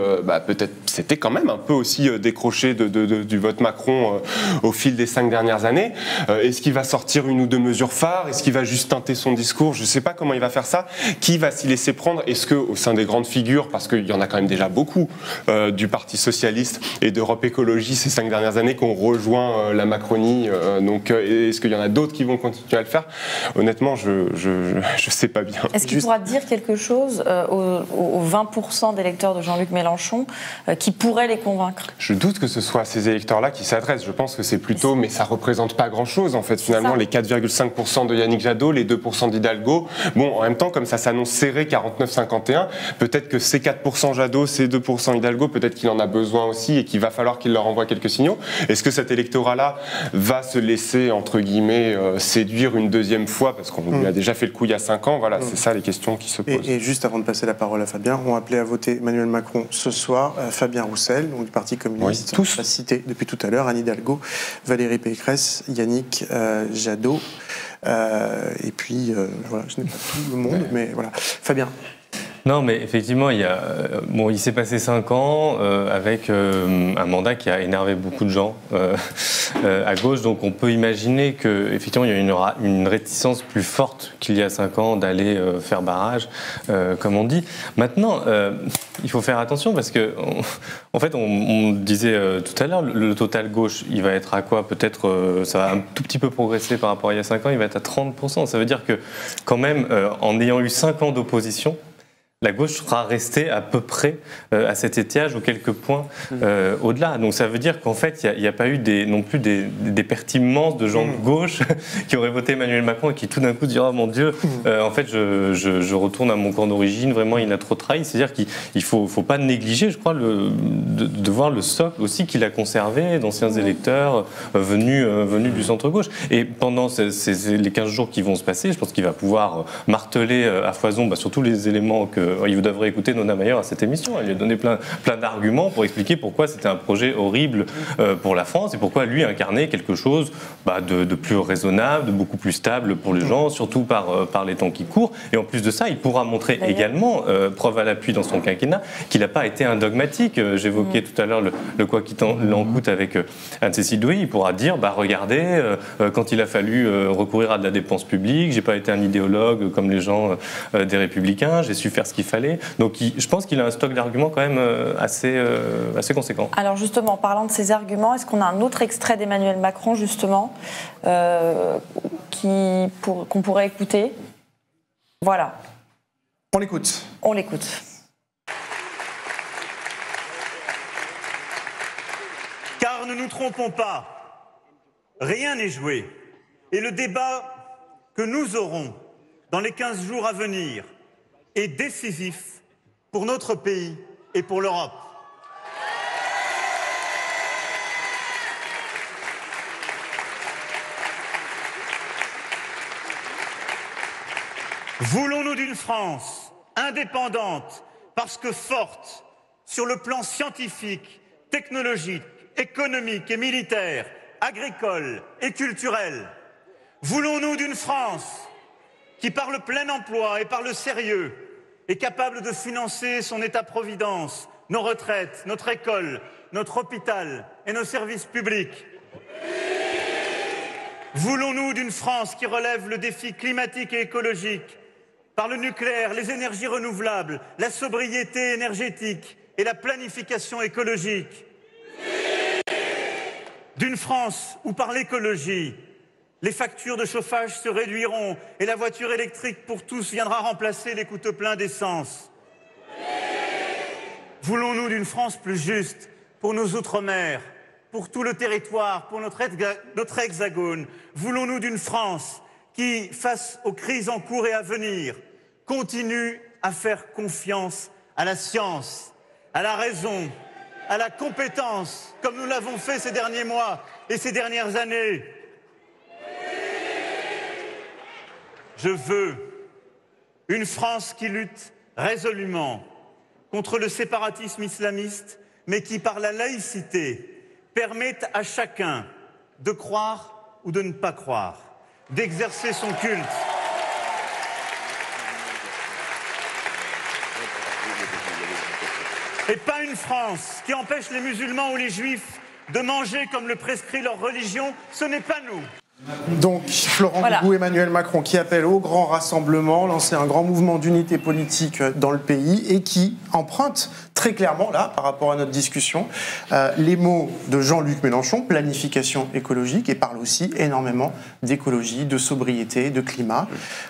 peut-être s'étaient quand même un peu aussi décrochés du vote Macron au fil des 5 dernières années. Est-ce qu'il va sortir une ou deux mesures phares? Est-ce qu'il va juste teinter son discours? Je ne sais pas comment il va faire ça. Qui va s'y laisser prendre? Est-ce qu'au sein des grandes figures, parce qu'il y en a quand même déjà beaucoup du Parti Socialiste et d'Europe Écologie ces 5 dernières années qui ont rejoint la Macronie, donc est-ce qu'il y en a d'autres qui vont continuer à le faire? Honnêtement, je ne sais pas bien. Est-ce qu'il pourra dire quelque chose aux 20% d'électeurs de Jean-Luc Mélenchon qui pourraient les convaincre? Je doute que ce soit ces électeurs-là qui s'adressent. Je pense que c'est plutôt, mais ça représente pas grand-chose en fait. Finalement, les 4,5% de Yannick Jadot, les 2% d'Hidalgo. Bon, en même temps, comme ça s'annonce serré, 49-51, peut-être que ces 4% Jadot, ces 2% Hidalgo, peut-être qu'il en a besoin aussi et qu'il va falloir qu'il leur envoie quelques signaux. Est-ce que cet électorat-là va se laisser, entre guillemets, séduire une deuxième fois, parce qu'on lui a déjà fait le coup il y a 5 ans? Voilà, c'est ça les questions qui se posent. Et juste avant de passer la parole à Fabien, on a appelé à voter Emmanuel Macron ce soir, Fabien Roussel, donc du Parti communiste, tous cité depuis tout à l'heure, Anne Hidalgo, Valérie Pécresse, Yannick Jadot, et puis voilà, je n'ai pas tout le monde, mais voilà. Fabien. Non, mais effectivement, il s'est passé 5 ans avec un mandat qui a énervé beaucoup de gens à gauche. Donc, on peut imaginer qu'effectivement, il y a une réticence plus forte qu'il y a 5 ans d'aller faire barrage, comme on dit. Maintenant, il faut faire attention parce que, en fait, on disait tout à l'heure, le total gauche, il va être à quoi? Peut-être, ça va un tout petit peu progresser par rapport à il y a 5 ans, il va être à 30%. Ça veut dire que, quand même, en ayant eu 5 ans d'opposition, la gauche sera restée à peu près à cet étiage ou quelques points au-delà. Donc ça veut dire qu'en fait, il n'y a pas eu non plus des pertes immenses de gens de gauche qui auraient voté Emmanuel Macron et qui tout d'un coup diront « Oh mon Dieu, en fait, je retourne à mon camp d'origine, vraiment, il a trop trahi ». C'est-à-dire qu'il ne faut pas négliger, je crois, de voir le socle aussi qu'il a conservé d'anciens électeurs venus du centre-gauche. Et pendant les 15 jours qui vont se passer, je pense qu'il va pouvoir marteler à foison sur tous les éléments il devrait écouter Nona Mayer à cette émission. Elle lui a donné plein d'arguments pour expliquer pourquoi c'était un projet horrible pour la France et pourquoi lui incarnait quelque chose de plus raisonnable, de beaucoup plus stable pour les gens, surtout par les temps qui courent. Et en plus de ça, il pourra montrer également, preuve à l'appui dans son quinquennat, qu'il n'a pas été un dogmatique. J'évoquais tout à l'heure le quoi qu'il en coûte avec Anne-Cécile Douy. Il pourra dire, regardez, quand il a fallu recourir à de la dépense publique, j'ai pas été un idéologue comme les gens des Républicains, j'ai su faire ce qu'il fallait. Donc je pense qu'il a un stock d'arguments quand même assez conséquent. Alors justement, en parlant de ces arguments, est-ce qu'on a un autre extrait d'Emmanuel Macron justement qu'on pourrait écouter? Voilà. On l'écoute. On l'écoute. Car ne nous trompons pas, rien n'est joué. Et le débat que nous aurons dans les 15 jours à venir est décisif pour notre pays et pour l'Europe. Voulons-nous d'une France indépendante parce que forte sur le plan scientifique, technologique, économique et militaire, agricole et culturel? Voulons-nous d'une France qui, par le plein emploi et par le sérieux, est capable de financer son État-providence, nos retraites, notre école, notre hôpital et nos services publics? Voulons-nous d'une France qui relève le défi climatique et écologique par le nucléaire, les énergies renouvelables, la sobriété énergétique et la planification écologique? D'une France où, par l'écologie, les factures de chauffage se réduiront et la voiture électrique pour tous viendra remplacer les coûteux pleins d'essence? Voulons-nous d'une France plus juste pour nos outre-mer, pour tout le territoire, pour notre hexagone? Voulons-nous d'une France qui, face aux crises en cours et à venir, continue à faire confiance à la science, à la raison, à la compétence, comme nous l'avons fait ces derniers mois et ces dernières années? Je veux une France qui lutte résolument contre le séparatisme islamiste, mais qui, par la laïcité, permette à chacun de croire ou de ne pas croire, d'exercer son culte. Et pas une France qui empêche les musulmans ou les juifs de manger comme le prescrit leur religion. Ce n'est pas nous. Donc, Florent Gbagbo, Emmanuel Macron qui appelle au grand rassemblement, lancer un grand mouvement d'unité politique dans le pays et qui emprunte très clairement, là, par rapport à notre discussion, les mots de Jean-Luc Mélenchon, planification écologique, et parle aussi énormément d'écologie, de sobriété, de climat.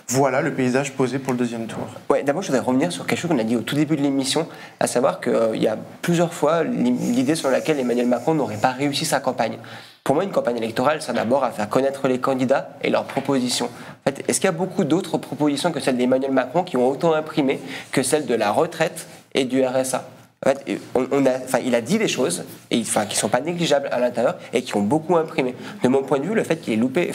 Voilà le paysage posé pour le deuxième tour. Ouais, d'abord, je voudrais revenir sur quelque chose qu'on a dit au tout début de l'émission, à savoir qu'il y a plusieurs fois l'idée sur laquelle Emmanuel Macron n'aurait pas réussi sa campagne. Pour moi, une campagne électorale, c'est d'abord à faire connaître les candidats et leurs propositions. En fait, est-ce qu'il y a beaucoup d'autres propositions que celles d'Emmanuel Macron qui ont autant imprimé que celles de la retraite et du RSA? En fait, il a dit des choses qui ne sont pas négligeables à l'intérieur et qui ont beaucoup imprimé. De mon point de vue, le fait qu'il ait loupé,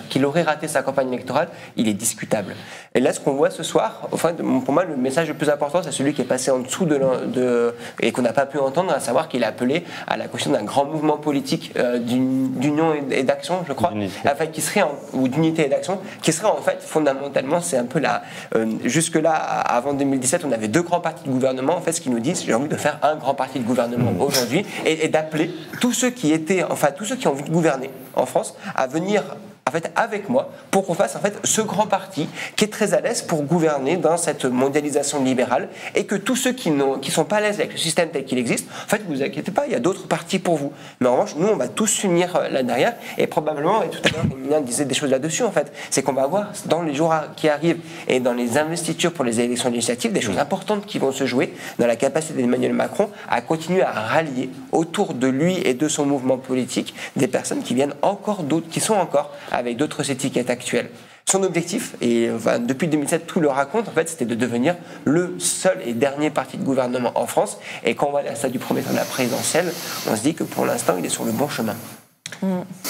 qu'il aurait raté sa campagne électorale, il est discutable. Et là, ce qu'on voit ce soir, pour moi, le message le plus important, c'est celui qui est passé en dessous et qu'on n'a pas pu entendre, à savoir qu'il a appelé à la question d'un grand mouvement politique d'union et d'action, je crois, ou d'unité et d'action, qui serait en fait fondamentalement, c'est un peu jusque-là, avant 2017, on avait deux grands partis de gouvernement. En fait, ce qu'ils nous disent, j'ai envie de faire un grand parti de gouvernement aujourd'hui et d'appeler tous ceux qui ont envie de gouverner en France à venir avec moi pour qu'on fasse ce grand parti qui est très à l'aise pour gouverner dans cette mondialisation libérale et que tous ceux qui sont pas à l'aise avec le système tel qu'il existe, vous inquiétez pas, il y a d'autres partis pour vous. Mais en revanche, nous, on va tous s'unir là derrière et probablement, et tout à l'heure, Emilien disait des choses là-dessus, c'est qu'on va avoir dans les jours qui arrivent et dans les investitures pour les élections législatives des choses importantes qui vont se jouer dans la capacité d'Emmanuel Macron à continuer à rallier autour de lui et de son mouvement politique des personnes qui viennent encore d'autres, qui sont encore avec d'autres étiquettes actuelles. Son objectif, et depuis 2007 tout le raconte, c'était de devenir le seul et dernier parti de gouvernement en France. Et quand on va à la stade du premier tour de la présidentielle, on se dit que pour l'instant il est sur le bon chemin.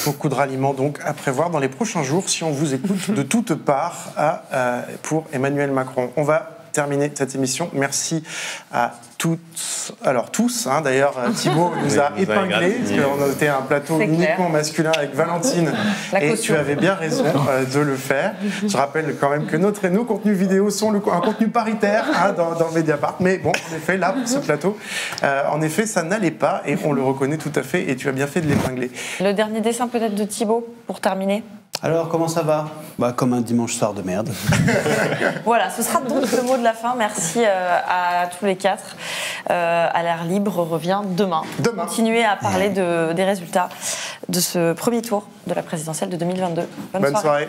Beaucoup de ralliements donc à prévoir dans les prochains jours si on vous écoute de toutes parts pour Emmanuel Macron. On va terminer cette émission. Merci à tous. D'ailleurs, Thibaut nous a épinglés, parce qu'on était un plateau uniquement masculin avec Valentine, et tu avais bien raison de le faire. Je rappelle quand même que nos contenus vidéo sont un contenu paritaire dans Mediapart, mais bon, en effet, là, pour ce plateau, ça n'allait pas, et on le reconnaît tout à fait, et tu as bien fait de l'épingler. Le dernier dessin peut-être de Thibaut, pour terminer. Alors, comment ça va ? Comme un dimanche soir de merde. Voilà, ce sera donc le mot de la fin. Merci à tous les quatre. À l'air libre revient demain. Continuez à parler des résultats de ce premier tour de la présidentielle de 2022. Bonne soirée.